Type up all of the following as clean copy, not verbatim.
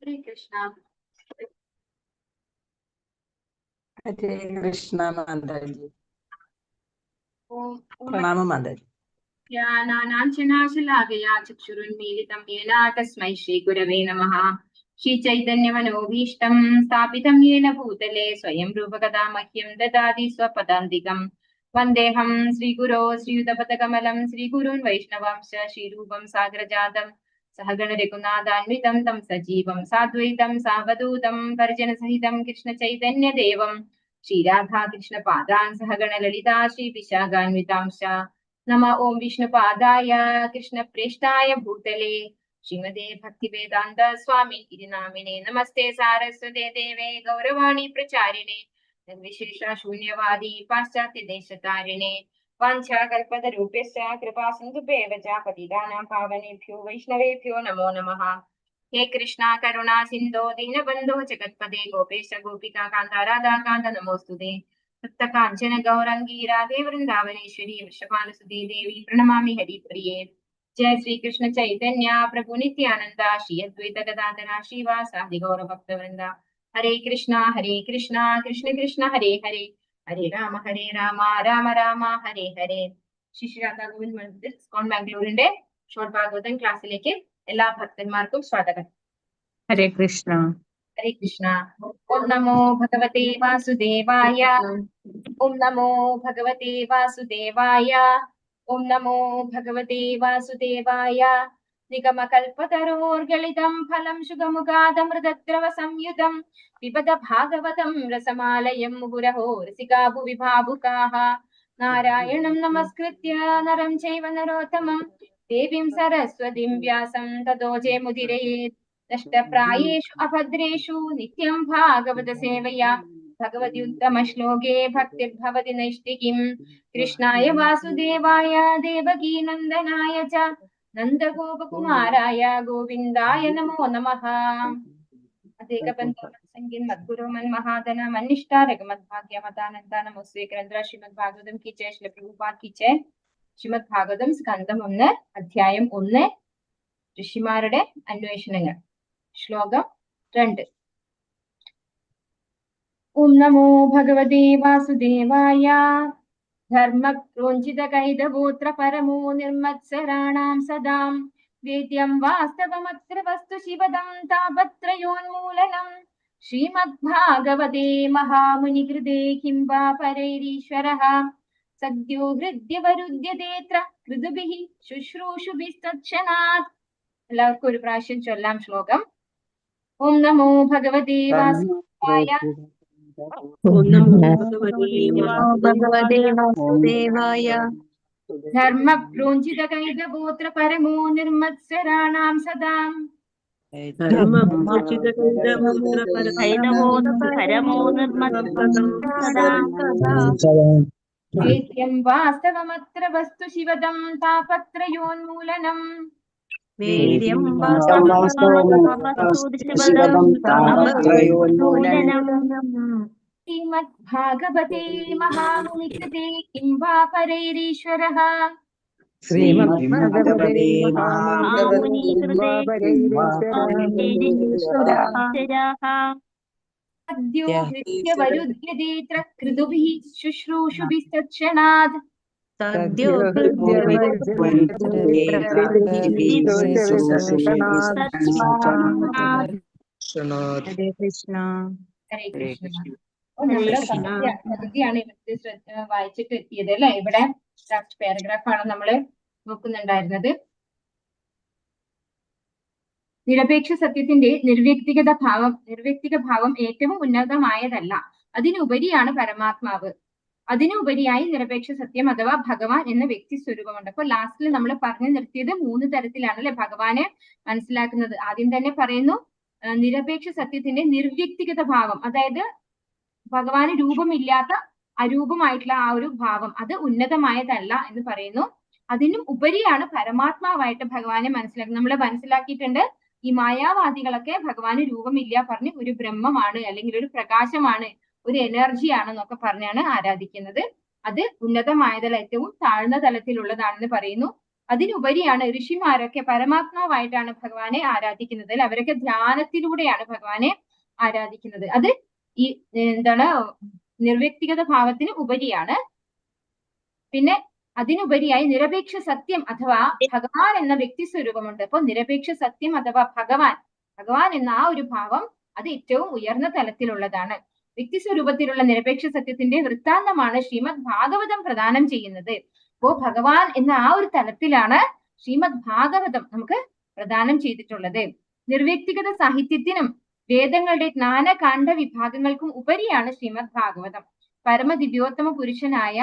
ഹരേ കൃഷ്ണ. ഹരേ കൃഷ്ണ മാതാജി. പ്രണാമം മാതാജി. ജ്ഞാനാഞ്ജനാശലാകയാ ചക്ഷുരുന്മീലിതം യേന തസ്മൈ ശ്രീഗുരവേ നമഃ. ശ്രീചൈതന്യമനോഭീഷ്ടം സ്ഥാപിതം യേന ഭൂതലേ സ്വയം രൂപകഥാ മഹ്യം ദദാതി സ്വപദാന്തികം. വന്ദേഹം ശ്രീഗുരോ ശ്രീയുതപദകമലം ശ്രീഗുരുൻ വൈഷ്ണവാംശ ശ്രീരൂപം സാഗരജാതം സഹഗണ രഘുനാഥാന്വിതം തം സജീവം സാദ്വൈതം സാവധൂതം പരിജനസഹിതം കൃഷ്ണചൈതന്യദേവം ശ്രീരാധാകൃഷ്ണ പാദാൻ സഹഗണ ലളിതാ ശ്രീ വിശാഖാന്വിതാംശ. നമ ഓം വിഷ്ണുപാദായ കൃഷ്ണപ്രേഷ്ഠായ ഭൂതലേ ശ്രീമതേ ഭക്തിവേദാന്ത സ്വാമി നാമിനെ. നമസ്തേ സാരസ്വതേ ദേവേ ഗൗരവാണി പ്രചാരിണേ നിർവിശേഷ ശൂന്യവാദി പാശ്ചാത്യ ദേശതാരിണേ. വാഞ്ചാകൽപതരൂപ്യസ്യ കൃപാ സിന്ധുഭ്യേവ ച പതിതാനാം പാവനേഭ്യോ വൈഷ്ണവേഭ്യോ നമോ നമഃ. ഹേ കൃഷ്ണ കരുണാ സിന്ധോ ദീനബന്ധോ ജഗത്പദേ ഗോപേശ ഗോപികാ കാന്ത രാധാകാന്ത നമോസ്തുതേ. സപ്തകാഞ്ചന ഗൗരംഗീ രാധേ വൃന്ദാവനേശ്വരി വൃഷഭാനുസുതേ ദേവി പ്രണമാമി ഹരിപ്രിയേ. ജയ ശ്രീ കൃഷ്ണ ചൈതന്യ പ്രഭു നിത്യാനന്ദ ശ്രീ അദ്വൈത ഗദാധര ശ്രീവാസാദി ഗൗരഭക്തവൃന്ദ. ഹരേ കൃഷ്ണ കൃഷ്ണ കൃഷ്ണ ഹരേ ഹരേ ഹരേ രാമ രാമ രാമ ഹരേ ഹരേ. ശ്രീ രാധാ ഗോവിന്ദ് മന്ദിർ ഇസ്കോൺ ബാംഗ്ലൂരിന്റെ ഷോർട്ട് ഭാഗവതം ക്ലാസ്സിലേക്ക് എല്ലാ ഭക്തന്മാർക്കും സ്വാഗതം. ഹരേ കൃഷ്ണ. ഹരേ കൃഷ്ണ. ഓം നമോ ഭഗവതേ വാസുദേവായ. ഓം നമോ ഭഗവതേ വാസുദേവായ. ഓം നമോ ഭഗവതേ വാസുദേവായ. നിഗമകൽപതരോർഗളിതം ഫലം ശുഗമുഖാദമൃതദ്രവ സംയുതം പിബത ഭാഗവതം രസമാലയം മുഹുരഹോ രസികാ ഭുവി ഭാവുകാഃ. നാരായണം നമസ്കൃത്യ നരം ചൈവ നരോത്തമം ദേവീം സരസ്വതീം വ്യാസം തതോ ജയമുദിരയേത്. നഷ്ടപ്രായേഷു അഭദ്രേഷു നിത്യം ഭാഗവത സേവയാ ഭഗവതി ഉത്തമ ശ്ലോകേ ഭക്തിർഭവതി നൈഷ്ഠികീം. കൃഷ്ണായ വാസുദേവായ ദേവകീ നന്ദനായ ച നന്ദഗോപകുമാരായ ഗോവിന്ദായ നമോ നമഃ. संगीन मद्गुरु मन महादन मनिष्ठा रगमत भाग्य मतानंदा नमोस्ते ग्रंथ श्रीमद् भागवतम की जय. श्री प्रभुपाद की जय. ശ്രീമദ് ഭാഗവതം സ്കന്ധം 1 അധ്യായം 1 ഋഷിമാരുടെ അന്വേഷണങ്ങൾ. ശ്ലോകം 2. ഓം നമോ ഭഗവതേ വാസുദേവായ. ധർമ്മക്രോഞ്ചിത കൈതഗോത്ര പരമോ നിർമത്സരാണാം സദാം വേദ്യം വാസ്തവമത്ര വസ്തു ശിവദം താപത്രയോന്മൂലനം. ശ്രീമദ്ഭാഗവതേ മഹാമുനികൃതേ കിം വാ പരൈരീശ്വരഃ സദ്യോ ഹൃദ്യവരുദ്യതേത്ര കൃതുഭിഃ ശുശ്രൂഷുഭിസ്തത്ക്ഷണാത്. എല്ലാവർക്കും ഒരു പ്രാവശ്യം ചൊല്ലാം ശ്ലോകം. ഓം നമോ ഭഗവതേ വാസുദേവായ. ധർമ്മപ്രോഞ്ചിത കൈതഗോത്ര പരമോ നിർമത്സരാണാം സദാം വേദ്യം വാസ്തവമത്ര വസ്തു ശിവദം താപത്രയോന്മൂലനം. ശ്രീമദ്ഭാഗവതേ മഹാമുനികൃതേ കിം വാ പരൈരീശ്വരഃ സദ്യോ ഹൃദ്യവരുദ്യതേത്ര കൃതുഭിഃ ശുശ്രൂഷുഭിസ്തത്ക്ഷണാത്. ഹരേ കൃഷ്ണ. ഹരേ കൃഷ്ണ. പകുതിയാണ് വായിച്ചിട്ട് എത്തിയത് അല്ലെ. ഇവിടെ ലാസ്റ്റ് പാരഗ്രാഫാണ് നമ്മള് നോക്കുന്നുണ്ടായിരുന്നത്. നിരപേക്ഷ സത്യത്തിന്റെ നിർവ്യക്തിക ഭാവം ഏറ്റവും ഉന്നതമായതല്ല, അതിനുപരിയാണ് പരമാത്മാവ്. അതിനുപരിയായി നിരപേക്ഷ സത്യം അഥവാ ഭഗവാൻ എന്ന വ്യക്തി സ്വരൂപമുണ്ട്. അപ്പൊ ലാസ്റ്റിൽ നമ്മൾ പറഞ്ഞു നിർത്തിയത് 3 തരത്തിലാണ് അല്ലെ ഭഗവാനെ മനസ്സിലാക്കുന്നത്. ആദ്യം തന്നെ പറയുന്നു നിരപേക്ഷ സത്യത്തിന്റെ നിർവ്യക്തിഗത ഭാവം, അതായത് ഭഗവാന് രൂപമില്ലാത്ത അരൂപമായിട്ടുള്ള ആ ഒരു ഭാവം, അത് ഉന്നതമായതല്ല എന്ന് പറയുന്നു. അതിനും ഉപരിയാണ് പരമാത്മാവായിട്ട് ഭഗവാനെ മനസ്സിലാക്കുന്നത്. നമ്മൾ മനസ്സിലാക്കിയിട്ടുണ്ട് ഈ മായാവാദികളൊക്കെ ഭഗവാന് രൂപമില്ല പറഞ്ഞ് ഒരു ബ്രഹ്മമാണ് അല്ലെങ്കിൽ ഒരു പ്രകാശമാണ്, ഒരു എനർജിയാണെന്നൊക്കെ പറഞ്ഞാണ് ആരാധിക്കുന്നത്. അത് ഉന്നതമായതല്ല, ഏറ്റവും താഴ്ന്ന തലത്തിലുള്ളതാണെന്ന് പറയുന്നു. അതിനുപരിയാണ് ഋഷിമാരൊക്കെ പരമാത്മാവായിട്ടാണ് ഭഗവാനെ ആരാധിക്കുന്നത്. അല്ലെ, അവരൊക്കെ ധ്യാനത്തിലൂടെയാണ് ഭഗവാനെ ആരാധിക്കുന്നത്. അത് ഈ എന്താണ് നിർവ്യക്തിഗത ഭാവത്തിന് ഉപരിയാണ്. പിന്നെ അതിനുപരിയായി നിരപേക്ഷ സത്യം അഥവാ ഭഗവാൻ എന്ന വ്യക്തി സ്വരൂപമുണ്ട്. അപ്പൊ നിരപേക്ഷ സത്യം അഥവാ ഭഗവാൻ എന്ന ആ ഒരു ഭാവം അത് ഏറ്റവും ഉയർന്ന തലത്തിലുള്ളതാണ്. വ്യക്തി സ്വരൂപത്തിലുള്ള നിരപേക്ഷ സത്യത്തിന്റെ വൃത്താന്തമാണ് ശ്രീമദ് ഭാഗവതം പ്രദാനം ചെയ്യുന്നത്. അപ്പോ ഭഗവാൻ എന്ന ആ ഒരു തലത്തിലാണ് ശ്രീമദ് ഭാഗവതം നമുക്ക് പ്രദാനം ചെയ്തിട്ടുള്ളത്. നിർവ്യക്തിഗത സാഹിത്യത്തിനും വേദങ്ങളുടെ ജ്ഞാനകാണ്ഡ വിഭാഗങ്ങൾക്കും ഉപരിയാണ് ശ്രീമദ് ഭാഗവതം. പരമദിവ്യോത്തമ പുരുഷനായ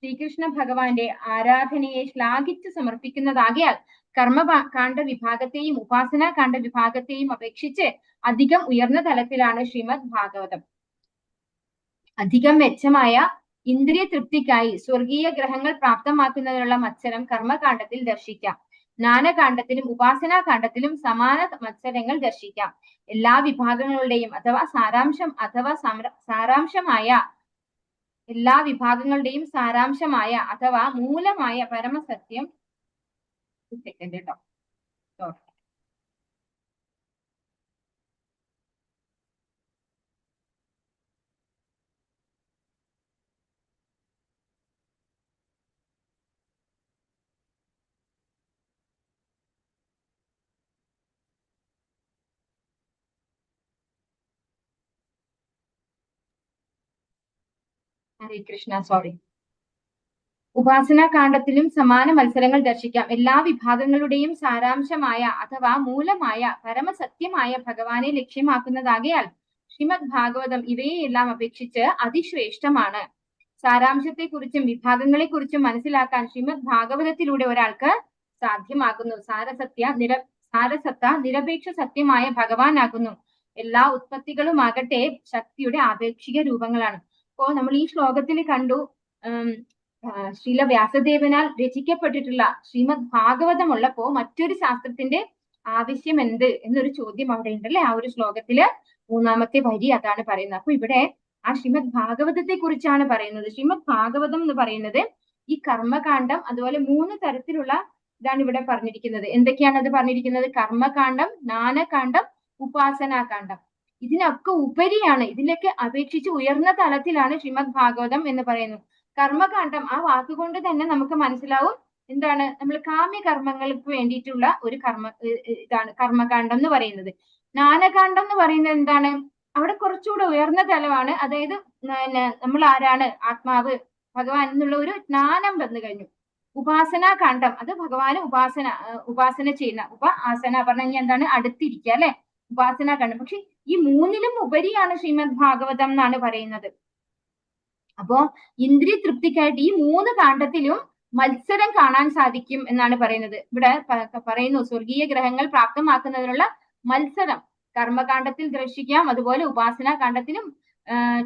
ശ്രീകൃഷ്ണ ഭഗവാന്റെ ആരാധനയെ ശ്ലാഘിച്ച് സമർപ്പിക്കുന്നതാകിയാൽ കർമ്മകാണ്ഡ വിഭാഗത്തെയും ഉപാസനാകാണ്ഡ വിഭാഗത്തെയും അപേക്ഷിച്ച് അധികം ഉയർന്ന തലത്തിലാണ് ശ്രീമദ് ഭാഗവതം. അധികം മെച്ചമായ ഇന്ദ്രിയ തൃപ്തിക്കായി സ്വർഗീയ ഗ്രഹങ്ങൾ പ്രാപ്തമാക്കുന്നതിനുള്ള മത്സരം കർമ്മകാണ്ഡത്തിൽ ദർശിക്കാം. ജ്ഞാനകാണ്ഡത്തിലും ഉപാസനാകാണ്ഡത്തിലും സമാന മത്സരങ്ങൾ ദർശിക്കാം. എല്ലാ വിഭാഗങ്ങളുടെയും എല്ലാ വിഭാഗങ്ങളുടെയും സാരാംശമായ അഥവാ മൂലമായ പരമസത്യം സെക്കൻഡ് കേട്ടോ. ഹരേ കൃഷ്ണ, സോറി. ഉപാസനാകാണ്ഡത്തിലും സമാന മത്സരങ്ങൾ ദർശിക്കാം. എല്ലാ വിഭാഗങ്ങളുടെയും സാരാംശമായ അഥവാ മൂലമായ പരമസത്യമായ ഭഗവാനെ ലക്ഷ്യമാക്കുന്നതാകയാൽ ശ്രീമദ് ഭാഗവതം ഇവയെല്ലാം അപേക്ഷിച്ച് അതിശ്രേഷ്ഠമാണ്. സാരാംശത്തെക്കുറിച്ചും വിഭാഗങ്ങളെക്കുറിച്ചും മനസ്സിലാക്കാൻ ശ്രീമദ് ഭാഗവതത്തിലൂടെ ഒരാൾക്ക് സാധ്യമാകുന്നു. സാരസത്ത നിരപേക്ഷ സത്യമായ ഭഗവാനാകുന്നു. എല്ലാ ഉത്പത്തികളുമാകട്ടെ ശക്തിയുടെ ആപേക്ഷിക രൂപങ്ങളാണ്. അപ്പോ നമ്മൾ ഈ ശ്ലോകത്തിൽ കണ്ടു ശ്രീല വ്യാസദേവനാൽ രചിക്കപ്പെട്ടിട്ടുള്ള ശ്രീമദ് ഭാഗവതം ഉള്ളപ്പോ മറ്റൊരു ശാസ്ത്രത്തിന്റെ ആവശ്യം എന്ത് എന്നൊരു ചോദ്യം അവിടെ ഉണ്ടല്ലേ. ആ ഒരു ശ്ലോകത്തില് 3-ാമത്തെ വരി അതാണ് പറയുന്നത്. അപ്പൊ ഇവിടെ ആ ശ്രീമദ് ഭാഗവതത്തെ കുറിച്ചാണ് പറയുന്നത്. ശ്രീമദ് ഭാഗവതം എന്ന് പറയുന്നത് ഈ കർമ്മകാണ്ഡം അതുപോലെ 3 തരത്തിലുള്ള ഇതാണ് ഇവിടെ പറഞ്ഞിരിക്കുന്നത്. എന്തൊക്കെയാണ് അത് പറഞ്ഞിരിക്കുന്നത്? കർമ്മകാണ്ഡം, ജ്ഞാനകാണ്ഡം, ഉപാസനാകാണ്ഡം. ഇതിനൊക്കെ ഉപരിയാണ്, ഇതിലൊക്കെ അപേക്ഷിച്ച് ഉയർന്ന തലത്തിലാണ് ശ്രീമദ് ഭാഗവതം എന്ന് പറയുന്നത്. കർമ്മകാണ്ഡം ആ വാക്കുകൊണ്ട് തന്നെ നമുക്ക് മനസ്സിലാവും എന്താണ്, നമ്മൾ കാമ്യകർമ്മങ്ങൾക്ക് വേണ്ടിയിട്ടുള്ള ഒരു ഇതാണ് കർമ്മകാണ്ഡം എന്ന് പറയുന്നത്. ജ്ഞാനകാണ്ഡം എന്ന് പറയുന്നത് എന്താണ്? അവിടെ കുറച്ചുകൂടെ ഉയർന്ന തലമാണ്. അതായത് നമ്മൾ ആരാണ്, ആത്മാവ്, ഭഗവാൻ എന്നുള്ള ഒരു ജ്ഞാനം വന്നു കഴിഞ്ഞു. ഉപാസനാകാണ്ഡം അത് ഭഗവാന് ഉപാസന ചെയ്യുന്ന ആസന പറഞ്ഞു കഴിഞ്ഞാൽ എന്താണ്, അടുത്തിരിക്കുക അല്ലെ, ഉപാസനാകാണ്ഡം. പക്ഷെ ഈ 3ലും ഉപരിയാണ് ശ്രീമദ് ഭാഗവതം എന്നാണ് പറയുന്നത്. അപ്പോ ഇന്ദ്രിയ തൃപ്തിക്കായിട്ട് ഈ 3 കാണ്ഡത്തിലും മത്സരം കാണാൻ സാധിക്കും എന്നാണ് പറയുന്നത്. ഇവിടെ പറയുന്നു സ്വർഗീയ ഗ്രഹങ്ങൾ പ്രാപ്തമാക്കുന്നതിനുള്ള മത്സരം കർമ്മകാണ്ഡത്തിൽ ദർശിക്കാം. അതുപോലെ ഉപാസനാകാണ്ഡത്തിലും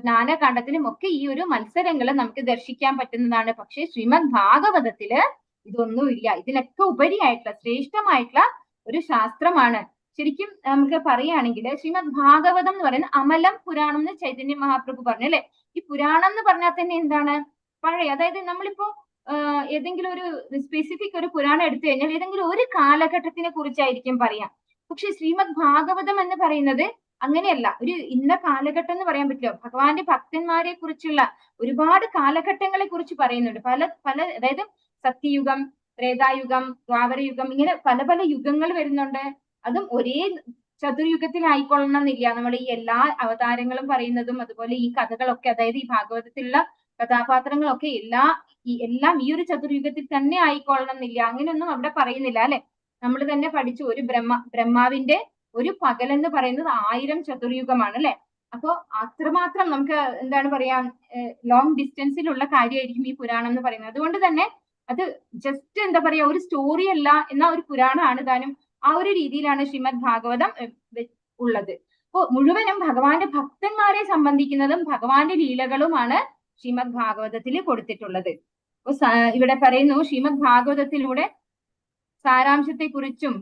ജ്ഞാനകാണ്ഡത്തിലും ഒക്കെ ഈ ഒരു മത്സരങ്ങൾ നമുക്ക് ദർശിക്കാൻ പറ്റുന്നതാണ്. പക്ഷെ ശ്രീമദ് ഭാഗവതത്തില് ഇതൊന്നുമില്ല. ഇതിനൊക്കെ ഉപരിയായിട്ടുള്ള ശ്രേഷ്ഠമായിട്ടുള്ള ഒരു ശാസ്ത്രമാണ്. ശരിക്കും നമുക്ക് പറയുകയാണെങ്കിൽ ശ്രീമദ് ഭാഗവതം എന്ന് പറയുന്നത് അമലം പുരാണം എന്ന് ചൈതന്യ മഹാപ്രഭു പറഞ്ഞു അല്ലെ. ഈ പുരാണം എന്ന് പറഞ്ഞാൽ തന്നെ എന്താണ്, പഴയ, അതായത് നമ്മളിപ്പോ ഏതെങ്കിലും ഒരു സ്പെസിഫിക് ഒരു പുരാണം എടുത്തു കഴിഞ്ഞാൽ ഏതെങ്കിലും ഒരു കാലഘട്ടത്തിനെ കുറിച്ചായിരിക്കും പറയാം. പക്ഷെ ശ്രീമദ് ഭാഗവതം എന്ന് പറയുന്നത് അങ്ങനെയല്ല. ഒരു ഇന്ന കാലഘട്ടം എന്ന് പറയാൻ പറ്റില്ല. ഭഗവാന്റെ ഭക്തന്മാരെ കുറിച്ചുള്ള ഒരുപാട് കാലഘട്ടങ്ങളെ കുറിച്ച് പറയുന്നുണ്ട്. അതായത് സത്യയുഗം, ത്രേതായുഗം, ദ്വാപരയുഗം, ഇങ്ങനെ പല പല യുഗങ്ങൾ വരുന്നുണ്ട്. അതും ഒരേ ചതുർയുഗത്തിലായിക്കൊള്ളണം എന്നില്ല. നമ്മൾ ഈ എല്ലാ അവതാരങ്ങളും പറയുന്നതും അതുപോലെ ഈ കഥകളൊക്കെ, അതായത് ഈ ഭാഗവതത്തിലുള്ള കഥാപാത്രങ്ങളൊക്കെ എല്ലാം ഈ ഒരു ചതുർയുഗത്തിൽ തന്നെ ആയിക്കൊള്ളണം എന്നില്ല. അങ്ങനെയൊന്നും അവിടെ പറയുന്നില്ല അല്ലെ. നമ്മൾ തന്നെ പഠിച്ചു, ഒരു ബ്രഹ്മാവിന്റെ ഒരു പകൽ എന്ന് പറയുന്നത് 1000 ചതുർയുഗമാണ് അല്ലെ. അപ്പോ അത്രമാത്രം നമുക്ക് എന്താണ് പറയാ, ലോങ് ഡിസ്റ്റൻസിലുള്ള കാര്യമായിരിക്കും ഈ പുരാണം എന്ന് പറയുന്നത്. അതുകൊണ്ട് തന്നെ അത് ജസ്റ്റ് എന്താ പറയാ, ഒരു സ്റ്റോറി അല്ല, എന്നാ ഒരു പുരാണമാണ് താനും. ആ ഒരു രീതിയിലാണ് ശ്രീമദ് ഭാഗവതം ഉള്ളത്. അപ്പോ മുഴുവനും ഭഗവാന്റെ ഭക്തന്മാരെ സംബന്ധിക്കുന്നതും ഭഗവാന്റെ ലീലകളുമാണ് ശ്രീമദ് ഭാഗവതത്തിൽ കൊടുത്തിട്ടുള്ളത്. അപ്പൊ ഇവിടെ പറയുന്നു ശ്രീമദ് ഭാഗവതത്തിലൂടെ സാരാംശത്തെക്കുറിച്ചും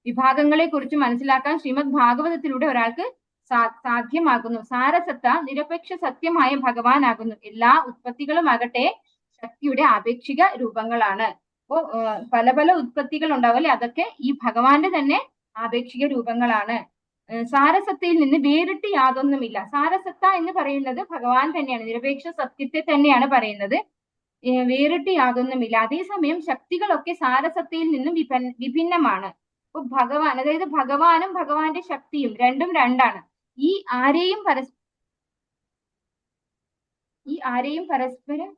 വിഭാഗങ്ങളെ കുറിച്ചും മനസ്സിലാക്കാൻ ശ്രീമദ് ഭാഗവതത്തിലൂടെ ഒരാൾക്ക് സാധ്യമാകുന്നു. സാരസത്ത നിരപേക്ഷ സത്യമായ ഭഗവാനാകുന്നു. എല്ലാ ഉത്പത്തികളും ആകട്ടെ ശക്തിയുടെ ആപേക്ഷിക രൂപങ്ങളാണ്. അപ്പോ പല പല ഉത്പത്തികൾ ഉണ്ടാവും അല്ലെ, അതൊക്കെ ഈ ഭഗവാന്റെ തന്നെ ആപേക്ഷിക രൂപങ്ങളാണ്. സാരസത്തയിൽ നിന്ന് വേറിട്ട് യാതൊന്നുമില്ല. സാരസത്ത എന്ന് പറയുന്നത് ഭഗവാൻ തന്നെയാണ്, നിരപേക്ഷ സത്യത്തെ തന്നെയാണ് പറയുന്നത്. വേറിട്ട് യാതൊന്നുമില്ല. അതേസമയം ശക്തികളൊക്കെ സാരസത്തയിൽ നിന്നും വിഭിന്നമാണ്. അപ്പൊ ഭഗവാൻ, അതായത് ഭഗവാനും ഭഗവാന്റെ ശക്തിയും രണ്ടും രണ്ടാണ്. ഈ ആരെയും പരസ്പരം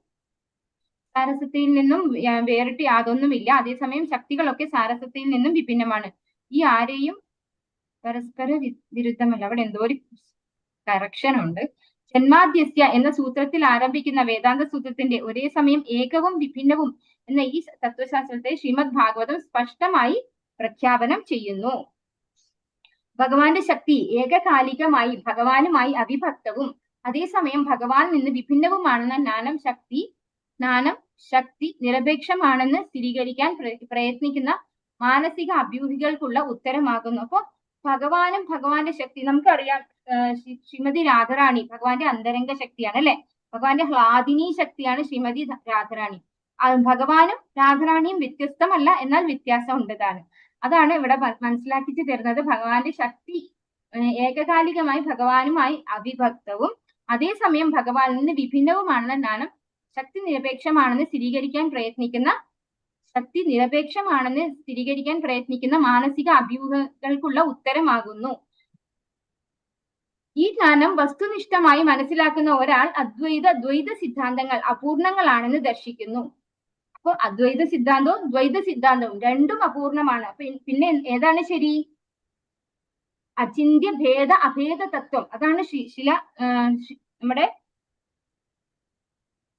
സാരസത്തയിൽ നിന്നും വേറിട്ട് യാതൊന്നുമില്ല. അതേസമയം ശക്തികളൊക്കെ സാരസത്തയിൽ നിന്നും വിഭിന്നമാണ്. ഈ ആരെയും പരസ്പര വിരുദ്ധമല്ല. അവിടെ എന്തോ ഒരു കറക്ഷൻ ഉണ്ട്. ജന്മാദ്യസ്യ എന്ന സൂത്രത്തിൽ ആരംഭിക്കുന്ന വേദാന്ത സൂത്രത്തിന്റെ ഒരേ സമയം ഏകവും വിഭിന്നവും എന്ന ഈ തത്വശാസ്ത്രത്തെ ശ്രീമദ് ഭാഗവതം സ്പഷ്ടമായി പ്രഖ്യാപനം ചെയ്യുന്നു. ഭഗവാന്റെ ശക്തി ഏകകാലികമായി ഭഗവാനുമായി അവിഭക്തവും അതേസമയം ഭഗവാനിൽ നിന്ന് വിഭിന്നവുമാണെന്ന ജ്ഞാനം ശക്തി നിരപേക്ഷമാണെന്ന് സ്ഥിരീകരിക്കാൻ പ്രയത്നിക്കുന്ന മാനസിക അഭ്യൂഹികൾക്കുള്ള ഉത്തരമാകുന്നു. അപ്പൊ ഭഗവാനും ഭഗവാന്റെ ശക്തി നമുക്കറിയാം. ശ്രീമതി രാധാറാണി ഭഗവാന്റെ അന്തരംഗ ശക്തിയാണ് അല്ലെ, ഭഗവാന്റെ ഹ്ലാദിനി ശക്തിയാണ് ശ്രീമതി രാധാറാണി. ഭഗവാനും രാധാറാണിയും വ്യത്യസ്തമല്ല, എന്നാൽ വ്യത്യാസം ഉണ്ടതാണ്. അതാണ് ഇവിടെ മനസ്സിലാക്കിച്ചു തരുന്നത്. ഭഗവാന്റെ ശക്തി ഏകകാലികമായി ഭഗവാനുമായി അവിഭക്തവും അതേസമയം ഭഗവാനിൽ നിന്ന് വിഭിന്നവുമാണെന്ന ജ്ഞാനം ശക്തി നിരപേക്ഷമാണെന്ന് സ്ഥിരീകരിക്കാൻ പ്രയത്നിക്കുന്ന മാനസിക അഭ്യൂഹങ്ങൾക്കുള്ള ഉത്തരമാകുന്നു. ഈ ജ്ഞാനം വസ്തുനിഷ്ഠമായി മനസ്സിലാക്കുന്ന ഒരാൾ ദ്വൈത സിദ്ധാന്തങ്ങൾ അപൂർണങ്ങളാണെന്ന് ദർശിക്കുന്നു. അപ്പൊ അദ്വൈത സിദ്ധാന്തവും ദ്വൈത സിദ്ധാന്തവും രണ്ടും അപൂർണമാണ്. പിന്നെ ഏതാണ് ശരി? അചിന്ത്യ ഭേദ അഭേദ തത്വം. അതാണ് നമ്മുടെ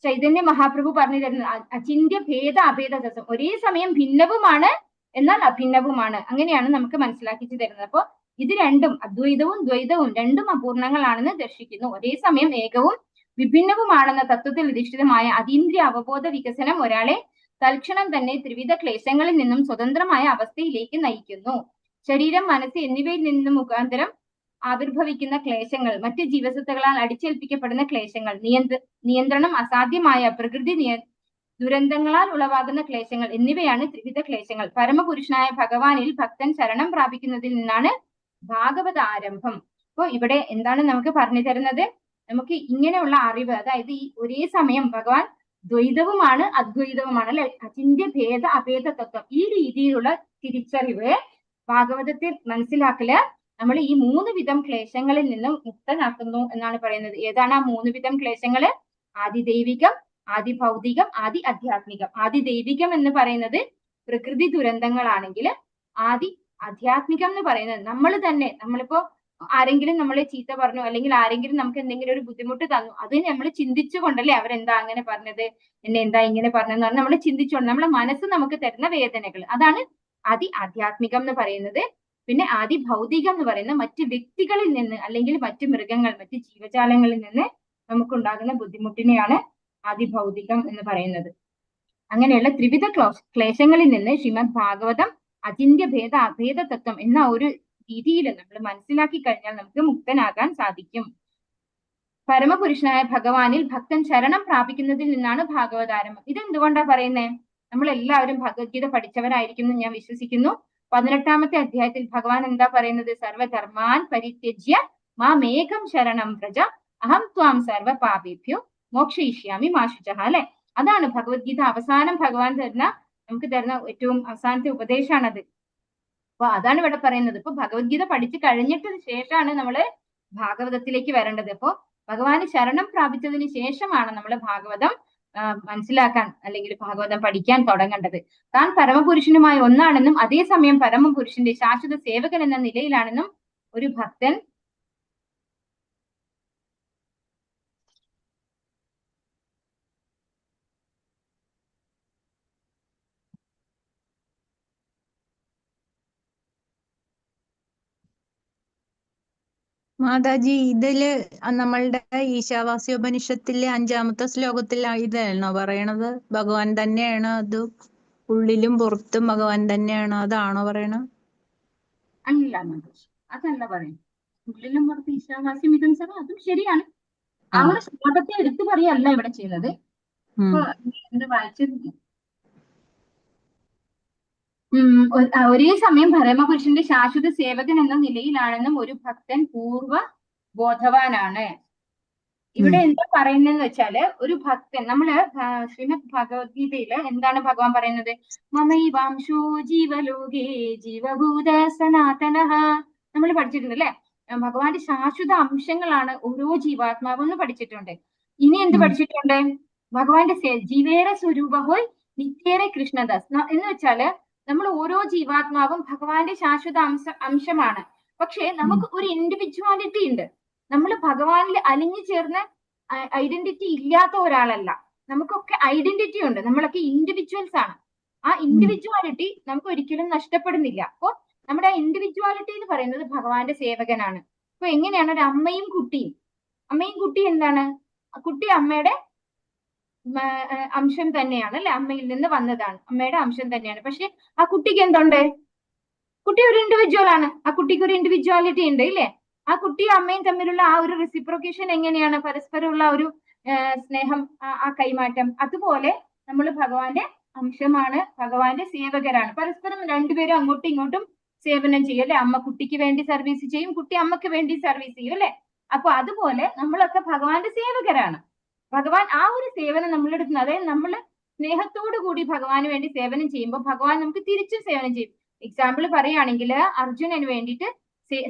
ചൈതന്യ മഹാപ്രഭു പറഞ്ഞു തരുന്നത്. അചിന്ത്യ ഭേദ അഭേദ തത്വം, ഒരേ സമയം ഭിന്നവുമാണ് എന്നാൽ അഭിന്നവുമാണ്. അങ്ങനെയാണ് നമുക്ക് മനസ്സിലാക്കിച്ചു തരുന്നത്. അപ്പൊ ഇത് രണ്ടും, അദ്വൈതവും ദ്വൈതവും രണ്ടും അപൂർണങ്ങളാണെന്ന് ദർശിക്കുന്നു. ഒരേ സമയം ഏകവും വിഭിന്നവുമാണെന്ന തത്വത്തിൽ അധിഷ്ഠിതമായ അതീന്ദ്രിയ അവബോധ വികസനം ഒരാളെ തൽക്ഷണം തന്നെ ത്രിവിധ ക്ലേശങ്ങളിൽ നിന്നും സ്വതന്ത്രമായ അവസ്ഥയിലേക്ക് നയിക്കുന്നു. ശരീരം, മനസ്സ് എന്നിവയിൽ നിന്നും മുഖാന്തരം ആവിർഭവിക്കുന്ന ക്ലേശങ്ങൾ, മറ്റ് ജീവസത്തകളാൽ അടിച്ചേൽപ്പിക്കപ്പെടുന്ന ക്ലേശങ്ങൾ, നിയന്ത്രണം അസാധ്യമായ പ്രകൃതി ദുരന്തങ്ങളാൽ ഉളവാകുന്ന ക്ലേശങ്ങൾ എന്നിവയാണ് ത്രിവിധ ക്ലേശങ്ങൾ. പരമപുരുഷനായ ഭഗവാനിൽ ഭക്തൻ ശരണം പ്രാപിക്കുന്നതിൽ നിന്നാണ് ഭാഗവത ആരംഭം. അപ്പോ ഇവിടെ എന്താണ് നമുക്ക് പറഞ്ഞു തരുന്നത്? നമുക്ക് ഇങ്ങനെയുള്ള അറിവ്, അതായത് ഈ ഒരേ സമയം ഭഗവാൻ ദ്വൈതവുമാണ് അദ്വൈതവുമാണ് അല്ലെ, അചിന്ത്യ ഭേദ അഭേദ തത്വം, ഈ രീതിയിലുള്ള തിരിച്ചറിവ് ഭാഗവതത്തിൽ മനസ്സിലാക്കല് നമ്മൾ ഈ 3 വിധം ക്ലേശങ്ങളിൽ നിന്നും മുക്തനാക്കുന്നു എന്നാണ് പറയുന്നത്. ഏതാണ് ആ 3 വിധം ക്ലേശങ്ങള്? ആദിദൈവികം, ആദിഭൗതികം, ആദി അധ്യാത്മികം. ആദിദൈവികം എന്ന് പറയുന്നത് പ്രകൃതി ദുരന്തങ്ങളാണെങ്കിൽ ആദി അധ്യാത്മികം എന്ന് പറയുന്നത് നമ്മളിപ്പോ ആരെങ്കിലും നമ്മളെ ചീത്ത പറഞ്ഞു അല്ലെങ്കിൽ ആരെങ്കിലും നമുക്ക് എന്തെങ്കിലും ഒരു ബുദ്ധിമുട്ട് തന്നു, അത് നമ്മൾ ചിന്തിച്ചുകൊണ്ടല്ലേ അവരെന്താ അങ്ങനെ പറഞ്ഞത്, എന്നെ എന്താ ഇങ്ങനെ പറഞ്ഞതെന്ന് പറഞ്ഞാൽ നമ്മൾ ചിന്തിച്ചുകൊണ്ട് നമ്മളെ മനസ്സ് നമുക്ക് തരുന്ന വേദനകൾ, അതാണ് ആദി ആധ്യാത്മികം എന്ന് പറയുന്നത്. പിന്നെ ആദി ഭൗതികം എന്ന് പറയുന്നത് മറ്റ് വ്യക്തികളിൽ നിന്ന് അല്ലെങ്കിൽ മറ്റ് മൃഗങ്ങൾ, മറ്റ് ജീവജാലങ്ങളിൽ നിന്ന് നമുക്കുണ്ടാകുന്ന ബുദ്ധിമുട്ടിനെയാണ് ആദി ഭൗതികം എന്ന് പറയുന്നത്. അങ്ങനെയുള്ള ത്രിവിധ ക്ലേശങ്ങളിൽ നിന്ന് ശ്രീമദ് ഭാഗവതം അചിന്ത്യ ഭേദ അഭേദ തത്വം എന്ന ഒരു രീതിയിൽ നമ്മൾ മനസ്സിലാക്കി കഴിഞ്ഞാൽ നമുക്ക് മുക്തനാകാൻ സാധിക്കും. പരമപുരുഷനായ ഭഗവാനിൽ ഭക്തൻ ശരണം പ്രാപിക്കുന്നതിൽ നിന്നാണ് ഭാഗവതാരംഭം. ഇതെന്തുകൊണ്ടാ പറയുന്നേ? നമ്മൾ എല്ലാവരും ഭഗവത്ഗീത പഠിച്ചവരായിരിക്കും എന്ന് ഞാൻ വിശ്വസിക്കുന്നു. 18ാമത്തെ അധ്യായത്തിൽ ഭഗവാൻ എന്താ പറയുന്നത്? സർവധർമാൻ പരിത്യജ്യ മാമേകം ശരണം വ്രജ അഹം ത്വാം സർവ പാപേഭ്യോ മോക്ഷയിഷ്യാമി മാ ശുചഃ അല്ലെ. അതാണ് ഭഗവത്ഗീത അവസാനം ഭഗവാൻ നമുക്ക് തരുന്ന ഏറ്റവും അവസാനത്തെ ഉപദേശമാണത്. അപ്പൊ അതാണ് ഇവിടെ പറയുന്നത്. ഇപ്പൊ ഭഗവത്ഗീത പഠിച്ചു കഴിഞ്ഞിട്ട് ശേഷമാണ് നമ്മള് ഭാഗവതത്തിലേക്ക് വരേണ്ടത്. അപ്പോ ഭഗവാന് ശരണം പ്രാപിച്ചതിന് ശേഷമാണ് നമ്മൾ ഭാഗവതം മനസ്സിലാക്കാൻ അല്ലെങ്കിൽ ഭാഗവതം പഠിക്കാൻ തുടങ്ങേണ്ടത്. താൻ പരമപുരുഷനുമായി ഒന്നാണെന്നും അതേസമയം പരമപുരുഷന്റെ ശാശ്വത സേവകൻ എന്ന നിലയിലാണെന്നും ഒരു ഭക്തൻ മാതാജി, ഇതില് നമ്മളുടെ ഈശാവാസ്യോപനിഷത്തിലെ 5ാമത്തെ ശ്ലോകത്തിൽ ഇതാണോ പറയണത്? ഭഗവാൻ തന്നെയാണ് അത്, ഉള്ളിലും പുറത്തും ഭഗവാൻ തന്നെയാണ്, അതാണോ പറയണ? അല്ല മാതാജി, അതല്ല പറയുന്നത്. ഉള്ളിലും പുറത്ത് ഈശാവാസ്യം ഇതം സർവ്വം, അതും ശരിയാണ്. ആ ഒരു ശ്ലോകത്തെ എടുത്തു പറയല്ല ഇവിടെ ചെയ്യുന്നത്. അപ്പൊ എന്ത് വായിച്ചിരുന്നു? ഒരേ സമയം പരമപുരുഷന്റെ ശാശ്വത സേവകൻ എന്ന നിലയിലാണെന്നും ഒരു ഭക്തൻ പൂർവ്വ ബോധവാനാണ്. ഇവിടെ എന്താ പറയുന്നതെന്ന് വെച്ചാല് ഒരു ഭക്തൻ, നമ്മള് ശ്രീമദ് ഭഗവത്ഗീതയില് എന്താണ് ഭഗവാൻ പറയുന്നത്? മമൈവാംശോ ജീവലോകേ ജീവഭൂത സനാതനഃ. നമ്മൾ പഠിച്ചിട്ടുണ്ട് അല്ലെ? ഭഗവാന്റെ ശാശ്വത അംശങ്ങളാണ് ഓരോ ജീവാത്മാവും എന്ന് പഠിച്ചിട്ടുണ്ട്. ഇനി എന്ത് പഠിച്ചിട്ടുണ്ട്? ഭഗവാന്റെ ജീവേര സ്വരൂപഹോയ് നിത്യേറെ കൃഷ്ണദാസ് എന്ന് വെച്ചാല് നമ്മൾ ഓരോ ജീവാത്മാവും ഭഗവാന്റെ ശാശ്വത അംശമാണ്. പക്ഷെ നമുക്ക് ഒരു ഇൻഡിവിജ്വാലിറ്റി ഉണ്ട്. നമ്മൾ ഭഗവാനിൽ അലിഞ്ഞു ചേർന്ന് ഐഡന്റിറ്റി ഇല്ലാത്ത ഒരാളല്ല. നമുക്കൊക്കെ ഐഡന്റിറ്റി ഉണ്ട്. നമ്മളൊക്കെ ഇൻഡിവിജ്വൽസ് ആണ്. ആ ഇൻഡിവിജ്വാലിറ്റി നമുക്ക് ഒരിക്കലും നഷ്ടപ്പെടുന്നില്ല. അപ്പോ നമ്മുടെ ആ ഇൻഡിവിജ്വാലിറ്റി എന്ന് പറയുന്നത് ഭഗവാന്റെ സേവകനാണ്. അപ്പൊ എങ്ങനെയാണ് ഒരു അമ്മയും കുട്ടിയും? അമ്മയും കുട്ടി എന്താണ്? കുട്ടി അമ്മയുടെ അംശം തന്നെയാണ് അല്ലെ? അമ്മയിൽ നിന്ന് വന്നതാണ്, അമ്മയുടെ അംശം തന്നെയാണ്. പക്ഷെ ആ കുട്ടിക്ക് എന്തുണ്ട്? കുട്ടി ഒരു ഇൻഡിവിജ്വൽ ആണ്. ആ കുട്ടിക്ക് ഒരു ഇൻഡിവിജ്വാലിറ്റി ഉണ്ട് ഇല്ലേ? ആ കുട്ടിയും അമ്മയും തമ്മിലുള്ള ആ ഒരു റെസിപ്രോക്കേഷൻ എങ്ങനെയാണ്? പരസ്പരമുള്ള ഒരു സ്നേഹം, ആ കൈമാറ്റം. അതുപോലെ നമ്മൾ ഭഗവാന്റെ അംശമാണ്, ഭഗവാന്റെ സേവകരാണ്. പരസ്പരം രണ്ടുപേരും അങ്ങോട്ടും ഇങ്ങോട്ടും സേവനം ചെയ്യും അല്ലെ? അമ്മ കുട്ടിക്ക് വേണ്ടി സർവീസ് ചെയ്യും, കുട്ടി അമ്മക്ക് വേണ്ടി സർവീസ് ചെയ്യും അല്ലെ? അപ്പൊ അതുപോലെ നമ്മളൊക്കെ ഭഗവാന്റെ സേവകരാണ്. ഭഗവാൻ ആ ഒരു സേവനം നമ്മളെടുക്കുന്നത്, അതായത് നമ്മൾ സ്നേഹത്തോടു കൂടി ഭഗവാന് വേണ്ടി സേവനം ചെയ്യുമ്പോൾ ഭഗവാൻ നമുക്ക് തിരിച്ചും സേവനം ചെയ്യും. എക്സാമ്പിൾ പറയുകയാണെങ്കിൽ അർജുനന് വേണ്ടിയിട്ട്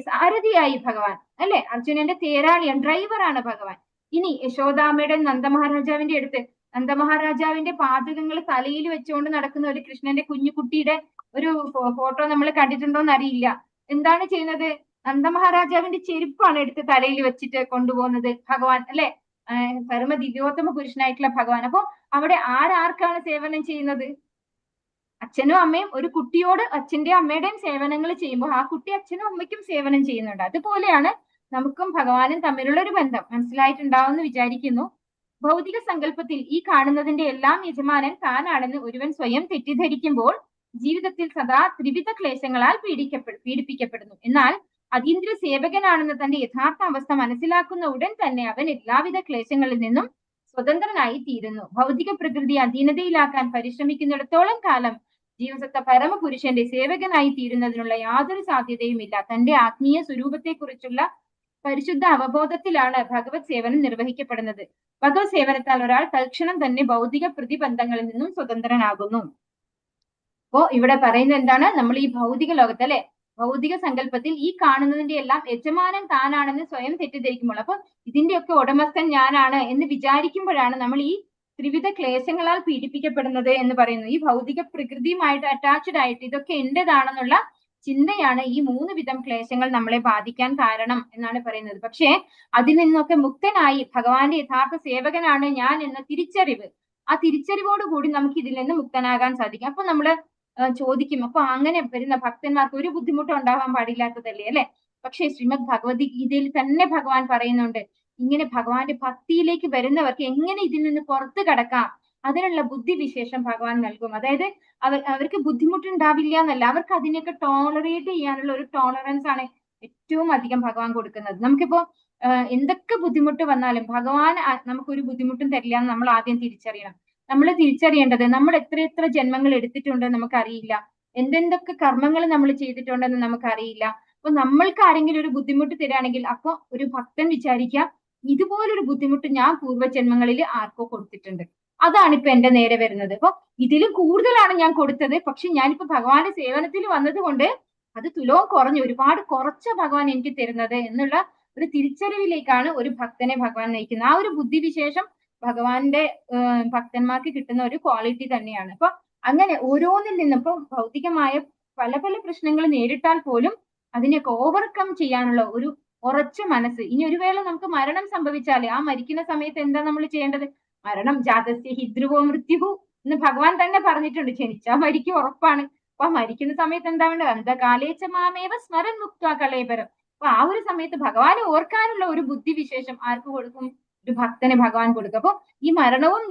സാരഥിയായി ഭഗവാൻ അല്ലെ? അർജുനന്റെ തേരാളിയാണ്, ഡ്രൈവറാണ് ഭഗവാൻ. ഇനി യശോദാമ്മയുടെ നന്ദമഹാരാജാവിന്റെ അടുത്ത് നന്ദമഹാരാജാവിന്റെ പാതകങ്ങൾ തലയിൽ വെച്ചുകൊണ്ട് നടക്കുന്ന ഒരു കൃഷ്ണന്റെ കുഞ്ഞുകുട്ടിയുടെ ഒരു ഫോട്ടോ നമ്മൾ കണ്ടിട്ടുണ്ടോന്ന് അറിയില്ല. എന്താണ് ചെയ്യുന്നത്? നന്ദമഹാരാജാവിന്റെ ചെരുപ്പാണ് എടുത്ത് തലയിൽ വെച്ചിട്ട് കൊണ്ടുപോകുന്നത് ഭഗവാൻ അല്ലെ? പരമ ദിവ്യോത്തമ പുരുഷനായിട്ടുള്ള ഭഗവാൻ. അപ്പൊ അവിടെ ആർക്കാണ് സേവനം ചെയ്യുന്നത്? അച്ഛനും അമ്മയും ഒരു കുട്ടിയോട് അച്ഛന്റെയും അമ്മയുടെയും സേവനങ്ങൾ ചെയ്യുമ്പോൾ ആ കുട്ടി അച്ഛനും അമ്മയ്ക്കും സേവനം ചെയ്യുന്നുണ്ട്. അതുപോലെയാണ് നമുക്കും ഭഗവാനും തമ്മിലുള്ള ഒരു ബന്ധം. മനസ്സിലായിട്ടുണ്ടാവുമെന്ന് വിചാരിക്കുന്നു. ഭൗതിക സങ്കല്പത്തിൽ ഈ കാണുന്നതിന്റെ എല്ലാം യജമാനൻ താനാണെന്ന് ഒരുവൻ സ്വയം തെറ്റിദ്ധരിക്കുമ്പോൾ ജീവിതത്തിൽ സദാ ത്രിവിധ ക്ലേശങ്ങളാൽ പീഡിപ്പിക്കപ്പെടുന്നു. എന്നാൽ അതീന്ദ്രിയ സേവകനാണെന്ന് തന്റെ യഥാർത്ഥ അവസ്ഥ മനസ്സിലാക്കുന്ന ഉടൻ തന്നെ അവൻ എല്ലാവിധ ക്ലേശങ്ങളിൽ നിന്നും സ്വതന്ത്രനായി തീരുന്നു. ഭൗതിക പ്രകൃതി അധീനതയിലാക്കാൻ പരിശ്രമിക്കുന്നിടത്തോളം കാലം ജീവസത്ത പരമപുരുഷന്റെ സേവകനായി തീരുന്നതിനുള്ള യാതൊരു സാധ്യതയുമില്ല. തന്റെ ആത്മീയ സ്വരൂപത്തെക്കുറിച്ചുള്ള പരിശുദ്ധ അവബോധത്തിലാണ് ഭഗവത് സേവനം നിർവഹിക്കപ്പെടുന്നത്. ഭഗവത് സേവനത്താൽ ഒരാൾ തൽക്ഷണം തന്നെ ഭൗതിക പ്രതിബന്ധങ്ങളിൽ നിന്നും സ്വതന്ത്രനാകുന്നു. അപ്പോ ഇവിടെ പറയുന്നത് എന്താണ്? നമ്മൾ ഈ ഭൗതിക ലോകത്ത് അല്ലെ, ഭൗതിക സങ്കല്പത്തിൽ ഈ കാണുന്നതിന്റെ എല്ലാം യജമാനൻ താനാണെന്ന് സ്വയം തെറ്റിദ്ധരിക്കുമ്പോൾ, അപ്പൊ ഇതിന്റെയൊക്കെ ഉടമസ്ഥൻ ഞാനാണ് എന്ന് വിചാരിക്കുമ്പോഴാണ് നമ്മൾ ഈ ത്രിവിധ ക്ലേശങ്ങളാൽ പീഡിപ്പിക്കപ്പെടുന്നത് എന്ന് പറയുന്നു. ഈ ഭൗതിക പ്രകൃതിയുമായിട്ട് അറ്റാച്ച്ഡ് ആയിട്ട് ഇതൊക്കെ എന്റേതാണെന്നുള്ള ചിന്തയാണ് ഈ 3 വിധം ക്ലേശങ്ങൾ നമ്മളെ ബാധിക്കാൻ കാരണം എന്നാണ് പറയുന്നത്. പക്ഷേ അതിൽ നിന്നൊക്കെ മുക്തനായി ഭഗവാന്റെ യഥാർത്ഥ സേവകനാണ് ഞാൻ എന്ന തിരിച്ചറിവ്, ആ തിരിച്ചറിവോടുകൂടി നമുക്ക് ഇതിൽ നിന്ന് മുക്തനാകാൻ സാധിക്കും. അപ്പൊ നമ്മള് ചോദിക്കും, അപ്പൊ അങ്ങനെ വരുന്ന ഭക്തന്മാർക്ക് ഒരു ബുദ്ധിമുട്ടും ഉണ്ടാവാൻ പാടില്ലാത്തതല്ലേ അല്ലെ? പക്ഷേ ശ്രീമദ് ഭഗവത്ഗീതയിൽ തന്നെ ഭഗവാൻ പറയുന്നുണ്ട്, ഇങ്ങനെ ഭഗവാന്റെ ഭക്തിയിലേക്ക് വരുന്നവർക്ക് എങ്ങനെ ഇതിൽ നിന്ന് പുറത്തു കടക്കാം, അതിനുള്ള ബുദ്ധിവിശേഷം ഭഗവാൻ നൽകും. അതായത് അവർക്ക് ബുദ്ധിമുട്ടുണ്ടാവില്ല എന്നല്ല, അവർക്ക് അതിനെയൊക്കെ ടോളറേറ്റ് ചെയ്യാനുള്ള ഒരു ടോളറൻസ് ആണ് ഏറ്റവും അധികം ഭഗവാൻ കൊടുക്കുന്നത്. നമുക്കിപ്പോ എന്തൊക്കെ ബുദ്ധിമുട്ട് വന്നാലും ഭഗവാൻ നമുക്കൊരു ബുദ്ധിമുട്ടും തരില്ല എന്ന് നമ്മൾ ആദ്യം തിരിച്ചറിയണം. നമ്മൾ തിരിച്ചറിയേണ്ടത് നമ്മൾ എത്ര ജന്മങ്ങൾ എടുത്തിട്ടുണ്ടെന്ന് നമുക്കറിയില്ല, എന്തെന്തൊക്കെ കർമ്മങ്ങൾ നമ്മൾ ചെയ്തിട്ടുണ്ടെന്ന് നമുക്കറിയില്ല. അപ്പൊ നമ്മൾക്ക് ആരെങ്കിലും ഒരു ബുദ്ധിമുട്ട് തരികയാണെങ്കിൽ അപ്പൊ ഒരു ഭക്തൻ വിചാരിക്കാം, ഇതുപോലൊരു ബുദ്ധിമുട്ട് ഞാൻ പൂർവ്വജന്മങ്ങളിൽ ആർക്കോ കൊടുത്തിട്ടുണ്ട്, അതാണ് ഇപ്പൊ എന്റെ നേരെ വരുന്നത്. അപ്പൊ ഇതിലും കൂടുതലാണ് ഞാൻ കൊടുത്തത്, പക്ഷെ ഞാനിപ്പോ ഭഗവാന്റെ സേവനത്തിൽ വന്നത് കൊണ്ട് അത് തുലവും കുറഞ്ഞു, ഒരുപാട് കുറച്ച ഭഗവാൻ എനിക്ക് തരുന്നത് എന്നുള്ള ഒരു തിരിച്ചറിവിലേക്കാണ് ഒരു ഭക്തനെ ഭഗവാൻ നയിക്കുന്നത്. ആ ഒരു ബുദ്ധിവിശേഷം ഭഗവാന്റെ ഭക്തന്മാർക്ക് കിട്ടുന്ന ഒരു ക്വാളിറ്റി തന്നെയാണ്. അപ്പൊ അങ്ങനെ ഓരോന്നിൽ നിന്നും ഇപ്പൊ ഭൗതികമായ പല പ്രശ്നങ്ങൾ നേരിട്ടാൽ പോലും അതിനെയൊക്കെ ഓവർകം ചെയ്യാനുള്ള ഒരു ഉറച്ച മനസ്സ്. ഇനി ഒരു വേള നമുക്ക് മരണം സംഭവിച്ചാല് ആ മരിക്കുന്ന സമയത്ത് എന്താ നമ്മൾ ചെയ്യേണ്ടത്? മരണം ജാതസ്യ ഹി ധ്രുവോ മൃത്യുഹു എന്ന് ഭഗവാൻ തന്നെ പറഞ്ഞിട്ടുണ്ട്. ജനിച്ചാ മരിക്കും, ഉറപ്പാണ്. അപ്പൊ മരിക്കുന്ന സമയത്ത് എന്താ വേണ്ടത്? അന്ധകാലേച്ച മാമേവ സ്മരൻ മുക്ത കളേബരം. അപ്പൊ ആ ഒരു സമയത്ത് ഭഗവാനെ ഓർക്കാനുള്ള ഒരു ബുദ്ധിവിശേഷം ആർക്ക് കൊടുക്കും? ഒരു ഭക്തന് ഭഗവാൻ കൊടുക്കും. അപ്പൊ ഈ മരണവും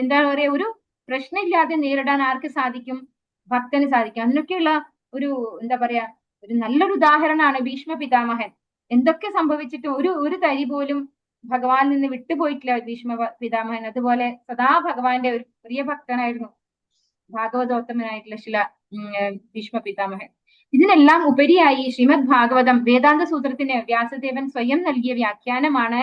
എന്താ പറയാ ഒരു പ്രശ്നമില്ലാതെ നേരിടാൻ ആർക്ക് സാധിക്കും? ഭക്തന് സാധിക്കും. അതിനൊക്കെയുള്ള ഒരു എന്താ പറയാ ഒരു നല്ലൊരു ഉദാഹരണമാണ് ഭീഷ്മ പിതാമഹൻ. എന്തൊക്കെ സംഭവിച്ചിട്ട് ഒരു തരി പോലും ഭഗവാനിൽ നിന്ന് വിട്ടുപോയിട്ടില്ല ഭീഷ്മ പിതാമഹൻ. അതുപോലെ സദാ ഭഗവാന്റെ ഒരു പ്രിയ ഭക്തനായിരുന്നു ഭാഗവതോത്തമനായിട്ടുള്ള ഭീഷ്മ പിതാമഹൻ. ഇതിനെല്ലാം ഉപരിയായി ശ്രീമദ് ഭാഗവതം വേദാന്ത സൂത്രത്തിന് വ്യാസദേവൻ സ്വയം നൽകിയ വ്യാഖ്യാനമാണ്.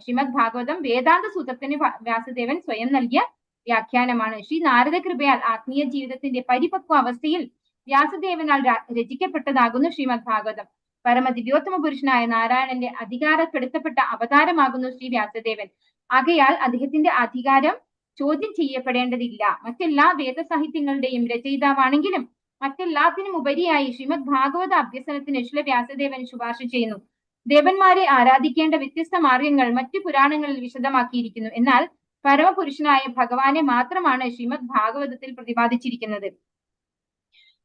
ശ്രീമദ് ഭാഗവതം വേദാന്ത സൂത്രത്തിന് വ്യാസദേവൻ സ്വയം നൽകിയ വ്യാഖ്യാനമാണ്. ശ്രീ നാരദ കൃപയാൽ ആത്മീയ ജീവിതത്തിന്റെ പരിപക്വ അവസ്ഥയിൽ വ്യാസദേവനാൽ രചിക്കപ്പെട്ടതാകുന്നു ശ്രീമദ് ഭാഗവതം. പരമദിവ്യോത്തമ പുരുഷനായ നാരായണന്റെ അധികാരപ്പെടുത്തപ്പെട്ട അവതാരമാകുന്നു ശ്രീ വ്യാസദേവൻ. ആകയാൽ അദ്ദേഹത്തിന്റെ അധികാരം ചോദ്യം ചെയ്യപ്പെടേണ്ടതില്ല. മറ്റെല്ലാ വേദസാഹിത്യങ്ങളുടെയും രചയിതാവാണെങ്കിലും മറ്റെല്ലാത്തിനും ഉപരിയായി ശ്രീമദ് ഭാഗവത അഭ്യസനത്തിന് ശ്രീ വ്യാസദേവൻ ശുപാർശ ചെയ്യുന്നു. ദേവന്മാരെ ആരാധിക്കേണ്ട വ്യത്യസ്ത മാർഗങ്ങൾ മറ്റു പുരാണങ്ങളിൽ വിശദമാക്കിയിരിക്കുന്നു. എന്നാൽ പരമപുരുഷനായ ഭഗവാനെ മാത്രമാണ് ശ്രീമദ് ഭാഗവതത്തിൽ പ്രതിപാദിച്ചിരിക്കുന്നത്.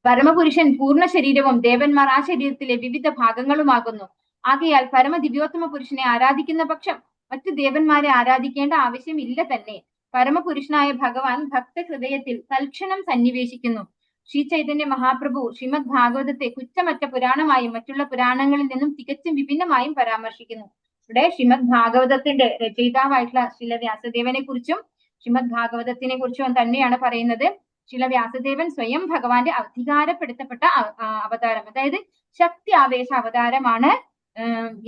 പരമപുരുഷൻ പൂർണ്ണ ശരീരവും ദേവന്മാർ ആ ശരീരത്തിലെ വിവിധ ഭാഗങ്ങളുമാകുന്നു. ആകയാൽ പരമദിവ്യോത്തമ പുരുഷനെ ആരാധിക്കുന്ന പക്ഷം മറ്റു ദേവന്മാരെ ആരാധിക്കേണ്ട ആവശ്യമില്ല തന്നെ. പരമപുരുഷനായ ഭഗവാൻ ഭക്തഹൃദയത്തിൽ തൽക്ഷണം സന്നിവേശിക്കുന്നു. ശ്രീ ചൈതന്യ മഹാപ്രഭു ശ്രീമദ് ഭാഗവതത്തെ കുറ്റമറ്റ പുരാണമായും മറ്റുള്ള പുരാണങ്ങളിൽ നിന്നും തികച്ചും വിഭിന്നമായും പരാമർശിക്കുന്നു. ഇവിടെ ശ്രീമദ് ഭാഗവതത്തിന്റെ രചയിതാവായിട്ടുള്ള ശ്രീല വ്യാസദേവനെ കുറിച്ചും ശ്രീമദ് ഭാഗവതത്തിനെ കുറിച്ചും തന്നെയാണ് പറയുന്നത്. ശ്രീല വ്യാസദേവൻ സ്വയം ഭഗവാന്റെ അധികാരപ്പെടുത്തപ്പെട്ട അവതാരം, അതായത് ശക്തി ആവേശ അവതാരമാണ്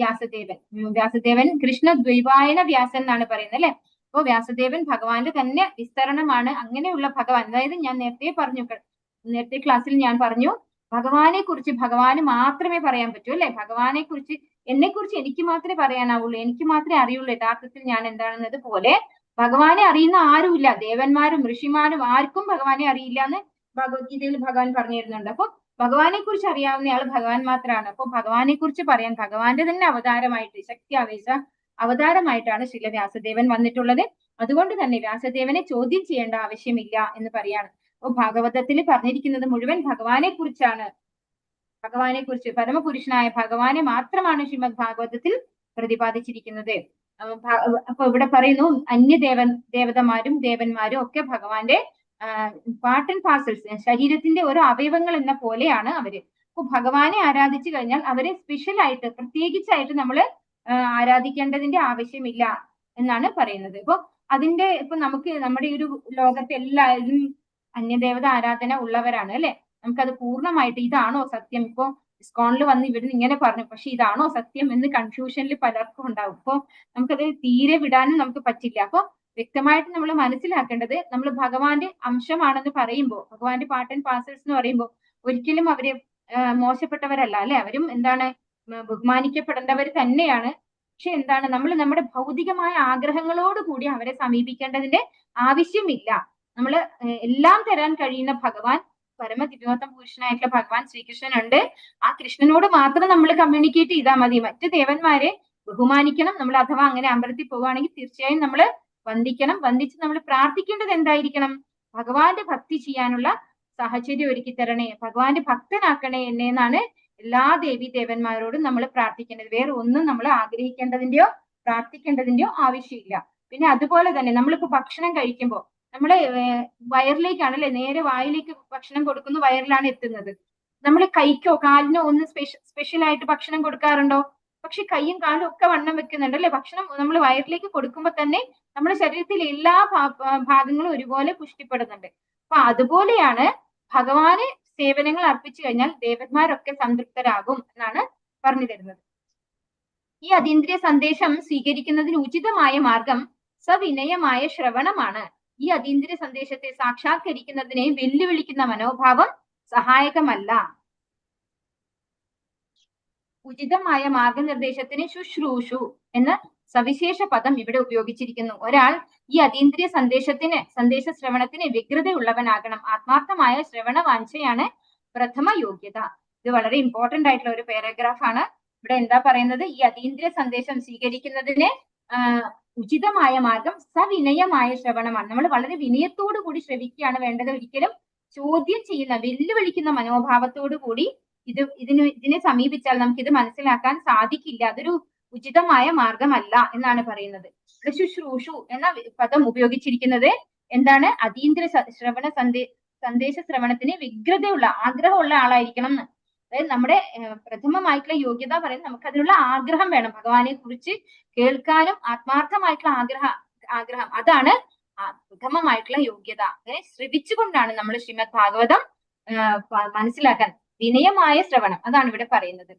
വ്യാസദേവൻ കൃഷ്ണ ദ്വൈപായന വ്യാസൻ എന്നാണ് പറയുന്നത് അല്ലെ. അപ്പോ വ്യാസദേവൻ ഭഗവാന്റെ തന്നെ വിസ്തരണമാണ്. അങ്ങനെയുള്ള ഭഗവാൻ, അതായത് ഞാൻ നേരത്തെ ക്ലാസ്സിൽ ഞാൻ പറഞ്ഞു, ഭഗവാനെ കുറിച്ച് ഭഗവാന് മാത്രമേ പറയാൻ പറ്റൂ അല്ലെ. ഭഗവാനെ കുറിച്ച് എന്നെ കുറിച്ച് എനിക്ക് മാത്രമേ പറയാനാവുള്ളൂ, എനിക്ക് മാത്രമേ അറിയുള്ളൂ യഥാർത്ഥത്തിൽ ഞാൻ എന്താണെന്നത് പോലെ ഭഗവാനെ അറിയുന്ന ആരുമില്ല. ദേവന്മാരും ഋഷിമാരും ആർക്കും ഭഗവാനെ അറിയില്ല എന്ന് ഭഗവത്ഗീതയിൽ ഭഗവാൻ പറഞ്ഞു തരുന്നുണ്ട്. അപ്പൊ ഭഗവാനെ കുറിച്ച് അറിയാവുന്ന ഭഗവാൻ മാത്രമാണ്. അപ്പൊ ഭഗവാനെ കുറിച്ച് പറയാൻ ഭഗവാന്റെ തന്നെ അവതാരമായിട്ട് ശക്തി ആവേശ അവതാരമായിട്ടാണ് ശ്രീല വ്യാസദേവൻ വന്നിട്ടുള്ളത്. അതുകൊണ്ട് തന്നെ വ്യാസദേവനെ ചോദ്യം ചെയ്യേണ്ട ആവശ്യമില്ല എന്ന് പറയാണ്. അപ്പൊ ഭാഗവതത്തിൽ പറഞ്ഞിരിക്കുന്നത് മുഴുവൻ ഭഗവാനെ കുറിച്ചാണ്. പരമപുരുഷനായ ഭഗവാനെ മാത്രമാണ് ശ്രീമദ് ഭാഗവതത്തിൽ പ്രതിപാദിച്ചിരിക്കുന്നത്. അപ്പൊ ഇവിടെ പറയുന്നു ദേവതമാരും ദേവന്മാരും ഒക്കെ ഭഗവാന്റെ പാർട്ട് ആൻഡ് പാർസൽസ്, ശരീരത്തിന്റെ ഓരോ അവയവങ്ങൾ എന്ന പോലെയാണ് അവര്. അപ്പൊ ഭഗവാനെ ആരാധിച്ചു കഴിഞ്ഞാൽ അവരെ സ്പെഷ്യലായിട്ട് പ്രത്യേകിച്ചായിട്ട് നമ്മൾ ആരാധിക്കേണ്ടതിന്റെ ആവശ്യമില്ല എന്നാണ് പറയുന്നത്. ഇപ്പൊ നമുക്ക് നമ്മുടെ ഈ ഒരു ലോകത്തെ എല്ലാവരും അന്യദേവത ആരാധന ഉള്ളവരാണ് അല്ലെ. നമുക്കത് പൂർണ്ണമായിട്ട് ഇതാണോ സത്യം, ഇപ്പൊ ഇസ്കോണിൽ വന്ന് ഇവിടുന്ന് ഇങ്ങനെ പറഞ്ഞു, പക്ഷെ ഇതാണോ സത്യം എന്ന് കൺഫ്യൂഷനിൽ പലർക്കും ഉണ്ടാവും. അപ്പൊ നമുക്കത് തീരെ വിടാനും നമുക്ക് പറ്റില്ല. അപ്പൊ വ്യക്തമായിട്ട് നമ്മൾ മനസ്സിലാക്കേണ്ടത്, നമ്മൾ ഭഗവാന്റെ അംശമാണെന്ന് പറയുമ്പോൾ, ഭഗവാന്റെ പാർട്ട് ആൻഡ് പാർസൽസ് എന്ന് പറയുമ്പോൾ ഒരിക്കലും അവര് മോശപ്പെട്ടവരല്ല അല്ലെ. അവരും ബഹുമാനിക്കപ്പെടേണ്ടവർ തന്നെയാണ്. പക്ഷെ നമ്മൾ നമ്മുടെ ഭൗതികമായ ആഗ്രഹങ്ങളോട് കൂടി അവരെ സമീപിക്കേണ്ടതിന്റെ ആവശ്യമില്ല. നമ്മൾ എല്ലാം തരാൻ കഴിയുന്ന ഭഗവാൻ, പരമദിവ്യോത്തമ പുരുഷനായിട്ടുള്ള ഭഗവാൻ ശ്രീകൃഷ്ണൻ ഉണ്ട്. ആ കൃഷ്ണനോട് മാത്രം നമ്മൾ കമ്മ്യൂണിക്കേറ്റ് ചെയ്താൽ മതി. മറ്റു ദേവന്മാരെ ബഹുമാനിക്കണം. നമ്മൾ അഥവാ അങ്ങനെ അമ്പലത്തിൽ പോവുകയാണെങ്കിൽ തീർച്ചയായും നമ്മൾ വന്ദിക്കണം. വന്ദിച്ച് നമ്മൾ പ്രാർത്ഥിക്കേണ്ടത് എന്തായിരിക്കണം? ഭഗവാന്റെ ഭക്തി ചെയ്യാനുള്ള സാഹചര്യം ഒരുക്കി തരണേ, ഭഗവാന്റെ ഭക്തനാക്കണേ എന്നെ എന്നാണ് എല്ലാ ദേവി ദേവന്മാരോടും നമ്മൾ പ്രാർത്ഥിക്കേണ്ടത്. വേറെ ഒന്നും നമ്മൾ ആഗ്രഹിക്കേണ്ടതിന്റെയോ പ്രാർത്ഥിക്കേണ്ടതിന്റെയോ ആവശ്യമില്ല. പിന്നെ അതുപോലെ തന്നെ നമ്മളിപ്പോ ഭക്ഷണം കഴിക്കുമ്പോൾ നമ്മളെ വയറിലേക്കാണല്ലേ, നേരെ വായിലേക്ക് ഭക്ഷണം കൊടുക്കുന്ന വയറിലാണ് എത്തുന്നത്. നമ്മൾ കൈക്കോ കാലിനോ ഒന്ന് സ്പെഷ്യൽ ആയിട്ട് ഭക്ഷണം കൊടുക്കാറുണ്ടോ? പക്ഷെ കൈയും കാലും ഒക്കെ വണ്ണം വെക്കുന്നുണ്ട് അല്ലെ. ഭക്ഷണം നമ്മൾ വയറിലേക്ക് കൊടുക്കുമ്പോൾ തന്നെ നമ്മുടെ ശരീരത്തിലെ എല്ലാ ഭാഗങ്ങളും ഒരുപോലെ പുഷ്ടിപ്പെടുന്നുണ്ട്. അപ്പൊ അതുപോലെയാണ് ഭഗവാന് സേവനങ്ങൾ അർപ്പിച്ചു കഴിഞ്ഞാൽ ദേവന്മാരൊക്കെ സംതൃപ്തരാകും എന്നാണ് പറഞ്ഞു തരുന്നത്. ഈ അതീന്ദ്രിയ സന്ദേശം സ്വീകരിക്കുന്നതിന് ഉചിതമായ മാർഗം സവിനയമായ ശ്രവണമാണ്. ഈ അതീന്ദ്രിയ സന്ദേശത്തെ സാക്ഷാത്കരിക്കുന്നതിനെ വെല്ലുവിളിക്കുന്ന മനോഭാവം സഹായകമല്ല. ഉചിതമായ മാർഗനിർദ്ദേശത്തിന് ശുശ്രൂഷു എന്ന സവിശേഷ പദം ഇവിടെ ഉപയോഗിച്ചിരിക്കുന്നു. ഒരാൾ ഈ അതീന്ദ്രിയ സന്ദേശ ശ്രവണത്തിന് വ്യഗ്രതയുള്ളവനാകണം. ആത്മാർത്ഥമായ ശ്രവണ വാഞ്ചയാണ് പ്രഥമ യോഗ്യത. ഇത് വളരെ ഇമ്പോർട്ടന്റ് ആയിട്ടുള്ള ഒരു പാരഗ്രാഫാണ്. ഇവിടെ എന്താ പറയുന്നത്? ഈ അതീന്ദ്രിയ സന്ദേശം സ്വീകരിക്കുന്നതിന് ഉചിതമായ മാർഗം സവിനയമായ ശ്രവണമാണ്. നമ്മൾ വളരെ വിനയത്തോടു കൂടി ശ്രവിക്കുകയാണ് വേണ്ടത്. ഒരിക്കലും ചോദ്യം ചെയ്യുന്ന, വെല്ലുവിളിക്കുന്ന മനോഭാവത്തോടു കൂടി ഇതിനെ സമീപിച്ചാൽ നമുക്കിത് മനസ്സിലാക്കാൻ സാധിക്കില്ല. അതൊരു ഉചിതമായ മാർഗമല്ല എന്നാണ് പറയുന്നത്. ശുശ്രൂഷു എന്ന പദം ഉപയോഗിച്ചിരിക്കുന്നത് എന്താണ്? അതീന്ദ്രിയ സന്ദേശ ശ്രവണത്തിന് വ്യഗ്രതയുള്ള, ആഗ്രഹമുള്ള ആളായിരിക്കണം എന്ന്. അതായത് നമ്മുടെ പ്രഥമമായിട്ടുള്ള യോഗ്യത പറയുന്നത് നമുക്ക് അതിനുള്ള ആഗ്രഹം വേണം, ഭഗവാനെ കുറിച്ച് കേൾക്കാനും ആത്മാർത്ഥമായിട്ടുള്ള ആഗ്രഹം അതാണ് പ്രഥമമായിട്ടുള്ള യോഗ്യത. അങ്ങനെ ശ്രവിച്ചുകൊണ്ടാണ് നമ്മൾ ശ്രീമദ് ഭാഗവതം മനസ്സിലാക്കാൻ, വിനയമായ ശ്രവണം അതാണ് ഇവിടെ പറയുന്നത്.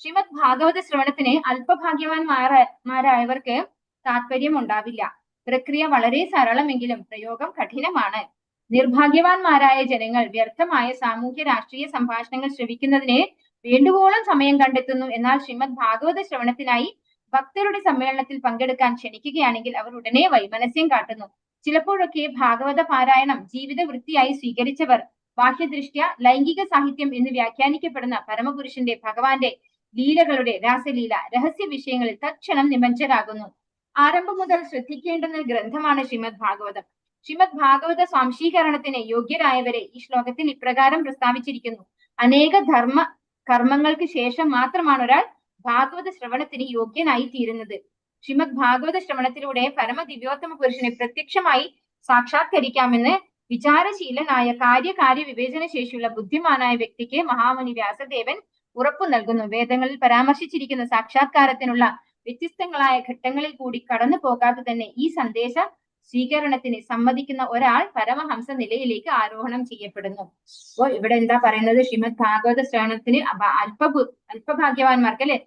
ശ്രീമദ് ഭാഗവത ശ്രവണത്തിന് അല്പഭാഗ്യവാന്മാരായവർക്ക് താല്പര്യം ഉണ്ടാവില്ല. പ്രക്രിയ വളരെ സരളമെങ്കിലും പ്രയോഗം കഠിനമാണ്. നിർഭാഗ്യവാന്മാരായ ജനങ്ങൾ വ്യർത്ഥമായ സാമൂഹ്യ രാഷ്ട്രീയ സംഭാഷണങ്ങൾ ശ്രവിക്കുന്നതിന് വേണ്ടുവോളം സമയം കണ്ടെത്തുന്നു. എന്നാൽ ശ്രീമദ് ഭാഗവത ശ്രവണത്തിനായി ഭക്തരുടെ സമ്മേളനത്തിൽ പങ്കെടുക്കാൻ ക്ഷണിക്കുകയാണെങ്കിൽ അവർ ഉടനെ വൈമനസ്യം കാട്ടുന്നു. ചിലപ്പോഴൊക്കെ ഭാഗവത പാരായണം ജീവിത വൃത്തിയായി സ്വീകരിച്ചവർ ബാഹ്യദൃഷ്ട്യ ലൈംഗിക സാഹിത്യം എന്ന് വ്യാഖ്യാനിക്കപ്പെടുന്ന പരമപുരുഷന്റെ ഭഗവാന്റെ ലീലകളുടെ രാസലീല രഹസ്യ വിഷയങ്ങളിൽ തൽക്ഷണം നിമജ്ജരാകുന്നു. ആരംഭം മുതൽ ശ്രദ്ധിക്കേണ്ടുന്ന ഗ്രന്ഥമാണ് ശ്രീമദ് ഭാഗവതം. ശ്രീമദ് ഭാഗവത സ്വാംശീകരണത്തിന് യോഗ്യരായവരെ ഈ ശ്ലോകത്തിൽ ഇപ്രകാരം പ്രസ്താവിച്ചിരിക്കുന്നു. അനേക ധർമ്മ കർമ്മങ്ങൾക്ക് ശേഷം മാത്രമാണ് ഒരാൾ ഭാഗവത ശ്രവണത്തിന് യോഗ്യനായി തീരുന്നത്. ശ്രീമദ് ഭാഗവത ശ്രവണത്തിലൂടെ പരമദിവ്യോത്തമ പുരുഷനെ പ്രത്യക്ഷമായി സാക്ഷാത്കരിക്കാമെന്ന് വിചാരശീലനായ കാര്യകാര്യ വിവേചന ശേഷിയുള്ള ബുദ്ധിമാനായ വ്യക്തിക്ക് മഹാമുനി വ്യാസദേവൻ ഉറപ്പു നൽകുന്നു. വേദങ്ങളിൽ പരാമർശിച്ചിരിക്കുന്ന സാക്ഷാത്കാരത്തിനുള്ള വ്യത്യസ്തങ്ങളായ ഘട്ടങ്ങളിൽ കൂടി കടന്നു പോകാതെ തന്നെ ഈ സന്ദേശ സ്വീകരണത്തിന് സമ്മതിക്കുന്ന ഒരാൾ പരമഹംസ നിലയിലേക്ക് ആരോഹണം ചെയ്യപ്പെടുന്നു. അപ്പോൾ ഇവിടെ എന്താ പറയുന്നത്? ശ്രീമദ് ഭാഗവത ശ്രവണത്തിന് അല്പഭാഗ്യവാന്മാർക്ക് അല്ലെ,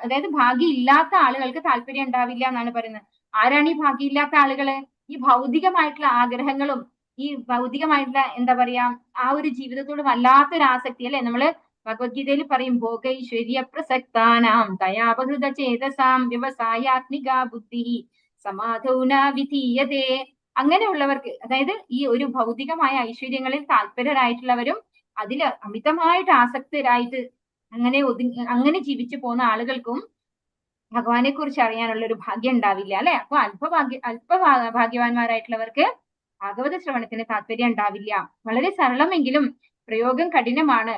അതായത് ഭാഗ്യമില്ലാത്ത ആളുകൾക്ക് താല്പര്യം ഉണ്ടാവില്ല എന്നാണ് പറയുന്നത്. ആരാണ് ഈ ഭാഗ്യമില്ലാത്ത ആളുകള്? ഈ ഭൗതികമായിട്ടുള്ള ആഗ്രഹങ്ങളും ഈ ഭൗതികമായിട്ടുള്ള എന്താ പറയാ ആ ഒരു ജീവിതത്തോട് വല്ലാത്തൊരു ആസക്തി അല്ലെ. നമ്മള് ഭഗവത്ഗീതയിൽ പറയും ഭോഗൈശ്വര്യ പ്രസക്താനാം ദയാപഹൃത ചേതസാം വ്യവസായാത്മിക ബുദ്ധി സമാധൗന വിധീയതേ. അങ്ങനെയുള്ളവർക്ക്, അതായത് ഈ ഒരു ഭൗതികമായ ഐശ്വര്യങ്ങളിൽ താല്പര്യരായിട്ടുള്ളവരും അതിൽ അമിതമായിട്ട് ആസക്തരായിട്ട് അങ്ങനെ ജീവിച്ചു പോകുന്ന ആളുകൾക്കും ഭഗവാനെ കുറിച്ച് അറിയാനുള്ള ഒരു ഭാഗ്യം ഉണ്ടാവില്ല അല്ലെ. അപ്പൊ ഭാഗ്യവാന്മാരായിട്ടുള്ളവർക്ക് ഭാഗവത ശ്രവണത്തിന് താല്പര്യം ഉണ്ടാവില്ല. വളരെ സരളമെങ്കിലും പ്രയോഗം കഠിനമാണ്.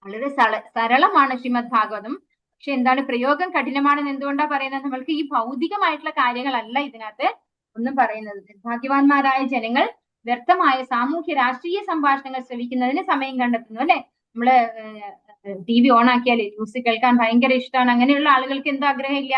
വളരെ സരളമാണ് ശ്രീമദ് ഭാഗവതം. പക്ഷെ എന്താണ് പ്രയോഗം കഠിനമാണെന്ന് എന്തുകൊണ്ടാ പറയുന്നത്? നമ്മൾക്ക് ഈ ഭൗതികമായിട്ടുള്ള കാര്യങ്ങളല്ല ഇതിനകത്ത് ഒന്നും പറയുന്നത്. ഭാഗ്യവാന്മാരായ ജനങ്ങൾ വ്യർത്ഥമായ സാമൂഹ്യ രാഷ്ട്രീയ സംഭാഷണങ്ങൾ ശ്രവിക്കുന്നതിന് സമയം കണ്ടെത്തുന്നു അല്ലെ. നമ്മള് TV ഓൺ ആക്കിയാൽ ന്യൂസ് കേൾക്കാൻ ഭയങ്കര ഇഷ്ടമാണ്. അങ്ങനെയുള്ള ആളുകൾക്ക് എന്താ ആഗ്രഹമില്ല?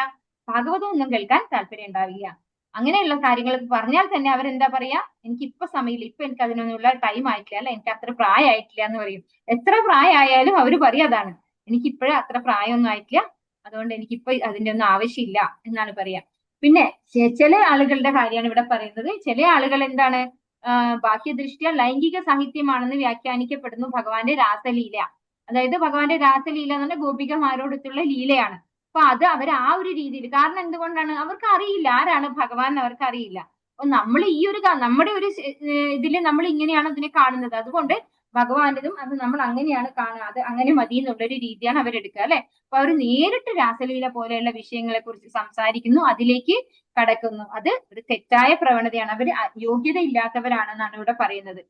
ഭാഗവതം ഒന്നും കേൾക്കാൻ താല്പര്യം ഉണ്ടാവില്ല. അങ്ങനെയുള്ള കാര്യങ്ങൾ പറഞ്ഞാൽ തന്നെ അവരെന്താ പറയാ, എനിക്ക് ഇപ്പൊ സമയമില്ല, ഇപ്പൊ എനിക്ക് അതിനൊന്നുള്ള ടൈം ആയിട്ടില്ല അല്ലെ, എനിക്ക് അത്ര പ്രായമായിട്ടില്ല എന്ന് പറയും. എത്ര പ്രായമായാലും അവര് പറയും അതാണ്, എനിക്ക് ഇപ്പോഴും അത്ര പ്രായമൊന്നും ആയിട്ടില്ല, അതുകൊണ്ട് എനിക്കിപ്പോ അതിന്റെ ഒന്നും ആവശ്യമില്ല എന്നാണ് പറയാ. പിന്നെ ചില ആളുകളുടെ കാര്യമാണ് ഇവിടെ പറയുന്നത്. ചില ആളുകൾ എന്താണ് ബാഹ്യദൃഷ്ട്യ ലൈംഗിക സാഹിത്യമാണെന്ന് വ്യാഖ്യാനിക്കപ്പെടുന്നു ഭഗവാന്റെ രാസലീല. അതായത് ഭഗവാന്റെ രാസലീല എന്ന് പറഞ്ഞാൽ ഗോപികമാരോടൊത്തുള്ള ലീലയാണ്. അപ്പൊ അത് അവർ ആ ഒരു രീതിയിൽ, കാരണം എന്തുകൊണ്ടാണ്? അവർക്ക് അറിയില്ല ആരാണ് ഭഗവാൻ, അവർക്ക് അറിയില്ല. അപ്പൊ നമ്മൾ ഈ ഒരു നമ്മുടെ ഒരു ഇതില് നമ്മൾ ഇങ്ങനെയാണ് അതിനെ കാണുന്നത്, അതുകൊണ്ട് ഭഗവാന്റെതും അത് നമ്മൾ അങ്ങനെയാണ് കാണുക, അത് അങ്ങനെ മതി എന്നുള്ളൊരു രീതിയാണ് അവരെടുക്കുക അല്ലെ. അപ്പൊ അവർ നേരിട്ട് രാസലീല പോലെയുള്ള വിഷയങ്ങളെ കുറിച്ച് സംസാരിക്കുന്നു, അതിലേക്ക് കടക്കുന്നു. അത് ഒരു തെറ്റായ പ്രവണതയാണ്. അവര് യോഗ്യത ഇല്ലാത്തവരാണെന്നാണ് ഇവിടെ പറയുന്നത്.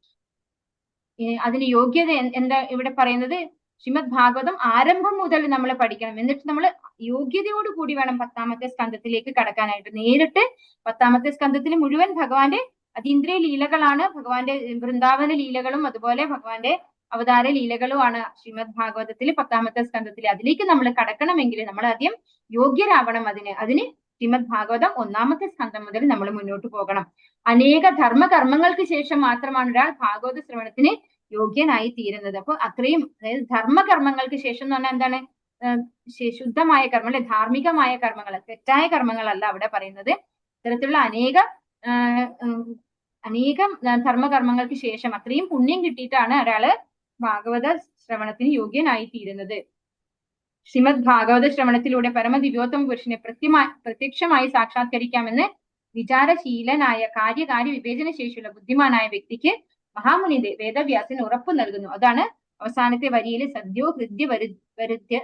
അതിന് യോഗ്യത എന്താ ഇവിടെ പറയുന്നത്? ശ്രീമദ് ഭാഗവതം ആരംഭം മുതൽ നമ്മൾ പഠിക്കണം. എന്നിട്ട് നമ്മൾ യോഗ്യതയോട് കൂടി വേണം 10ാമത്തെ സ്കന്ധത്തിലേക്ക് കടക്കാനായിട്ട്. നേരിട്ട് 10ാമത്തെ സ്കന്ധത്തിൽ മുഴുവൻ ഭഗവാന്റെ അതീന്ദ്രിയ ലീലകളാണ്, ഭഗവാന്റെ വൃന്ദാവന ലീലകളും അതുപോലെ ഭഗവാന്റെ അവതാര ലീലകളുമാണ് ശ്രീമദ് ഭാഗവതത്തിൽ 10ാമത്തെ സ്കന്ധത്തിൽ. അതിലേക്ക് നമ്മൾ കടക്കണമെങ്കിൽ നമ്മൾ ആദ്യം യോഗ്യരാവണം. അതിന് ശ്രീമദ് ഭാഗവതം 1ാമത്തെ സ്കന്ധം മുതൽ നമ്മൾ മുന്നോട്ട് പോകണം. അനേക ധർമ്മകർമ്മങ്ങൾക്ക് ശേഷം മാത്രമാണ് ഒരാൾ ഭാഗവത ശ്രവണത്തിന് യോഗ്യനായി തീരുന്നത്. അപ്പൊ അത്രയും, അതായത് ധർമ്മകർമ്മങ്ങൾക്ക് ശേഷം എന്ന് പറഞ്ഞാൽ എന്താണ്? ശുദ്ധമായ കർമ്മം അല്ലെ, ധാർമ്മികമായ കർമ്മങ്ങൾ, തെറ്റായ കർമ്മങ്ങളല്ല അവിടെ പറയുന്നത്. ഇത്തരത്തിലുള്ള അനേകം ധർമ്മകർമ്മങ്ങൾക്ക് ശേഷം അത്രയും പുണ്യം കിട്ടിയിട്ടാണ് ഒരാള് ഭാഗവത ശ്രവണത്തിന് യോഗ്യനായി തീരുന്നത്. ശ്രീമദ് ഭാഗവത ശ്രവണത്തിലൂടെ പരമദിവ്യോത്തമ പുരുഷനെ പ്രത്യക്ഷമായി സാക്ഷാത്കരിക്കാമെന്ന് വിചാരശീലനായ കാര്യകാര്യ വിവേചന ശേഷിയുള്ള ബുദ്ധിമാനായ വ്യക്തിക്ക് മഹാമുനി വേദവ്യാസൻ ഉറപ്പു നൽകുന്നു. അതാണ് അവസാനത്തെ വരിയിൽ സദ്യോ ഹൃദ്യ വരുദ്യ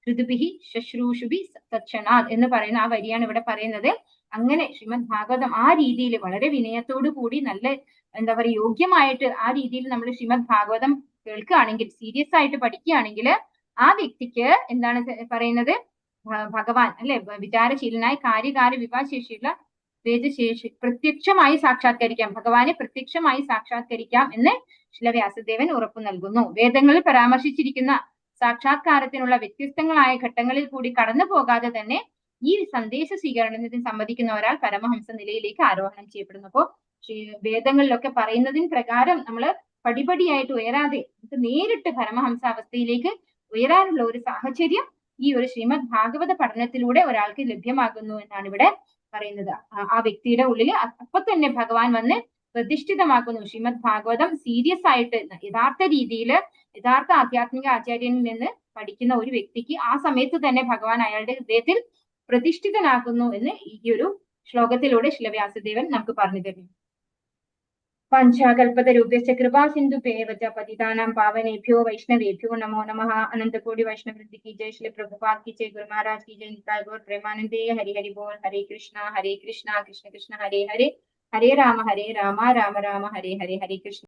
ഹൃദുഭിഹി ശുശ്രൂഷുഭി തക്ഷണാത് എന്ന് പറയുന്ന ആ വരിയാണ് ഇവിടെ പറയുന്നത്. അങ്ങനെ ശ്രീമദ് ഭാഗവതം ആ രീതിയിൽ വളരെ വിനയത്തോടു കൂടി നല്ല എന്താ പറയുക യോഗ്യമായിട്ട് ആ രീതിയിൽ നമ്മൾ ശ്രീമദ് ഭാഗവതം കേൾക്കുകയാണെങ്കിൽ, സീരിയസ് ആയിട്ട് പഠിക്കുകയാണെങ്കിൽ ആ വ്യക്തിക്ക് എന്താണ് പറയുന്നത്? ഭഗവാൻ അല്ലെ, വിചാരശീലനായ കാര്യകാര്യ വിവാഹശേഷിയുള്ള വേദശേഷി പ്രത്യക്ഷമായി സാക്ഷാത്കരിക്കാം, ഭഗവാനെ പ്രത്യക്ഷമായി സാക്ഷാത്കരിക്കാം എന്ന് ശ്രീല വ്യാസദേവൻ ഉറപ്പു നൽകുന്നു. വേദങ്ങളിൽ പരാമർശിച്ചിരിക്കുന്ന സാക്ഷാത്കാരത്തിനുള്ള വ്യത്യസ്തങ്ങളായ ഘട്ടങ്ങളിൽ കൂടി കടന്നു പോകാതെ തന്നെ ഈ സന്ദേശ സ്വീകരണത്തിന് സമ്മതിക്കുന്ന ഒരാൾ പരമഹംസ നിലയിലേക്ക് ആരോഹണം ചെയ്യപ്പെടുന്നു. അപ്പോ വേദങ്ങളിലൊക്കെ പറയുന്നതിന് പ്രകാരം നമ്മൾ പടിപടിയായിട്ട് ഉയരാതെ നമുക്ക് നേരിട്ട് പരമഹംസ അവസ്ഥയിലേക്ക് ഉയരാനുള്ള ഒരു സാഹചര്യം ഈ ഒരു ശ്രീമദ് ഭാഗവത പഠനത്തിലൂടെ ഒരാൾക്ക് ലഭ്യമാകുന്നു എന്നാണ് ഇവിടെ പറയുന്നത്. ആ വ്യക്തിയുടെ ഉള്ളിൽ അപ്പൊ തന്നെ ഭഗവാൻ വന്ന് പ്രതിഷ്ഠിതമാക്കുന്നു. ശ്രീമദ് ഭാഗവതം സീരിയസ് ആയിട്ട് യഥാർത്ഥ രീതിയിൽ യഥാർത്ഥ ആധ്യാത്മിക ആചാര്യനിൽ നിന്ന് പഠിക്കുന്ന ഒരു വ്യക്തിക്ക് ആ സമയത്ത് തന്നെ ഭഗവാൻ അയാളുടെ ഹൃദയത്തിൽ പ്രതിഷ്ഠിതനാക്കുന്നു എന്ന് ഈ ഒരു ശ്ലോകത്തിലൂടെ ശ്രീല വ്യാസദേവൻ നമുക്ക് പറഞ്ഞു തരുന്നു. പഞ്ചാകൽപതരൂപ്യശ്ച കൃപാ സിന്ധുഭ്യേവ ച പതിതാനാം പാവനേഭ്യോ വൈഷ്ണവേഭ്യോ നമോ നമഃ. അനന്തകോടി വൈഷ്ണവൃന്ദ की जय, श्री प्रभुपाद की जय, गुरु महाराज की जय, निताय गौर प्रेमानंदे. हरि हरि बोल. हरे कृष्ण कृष्ण कृष्ण हरे हरे, हरे राम राम राम हरे हरे, हरे कृष्ण.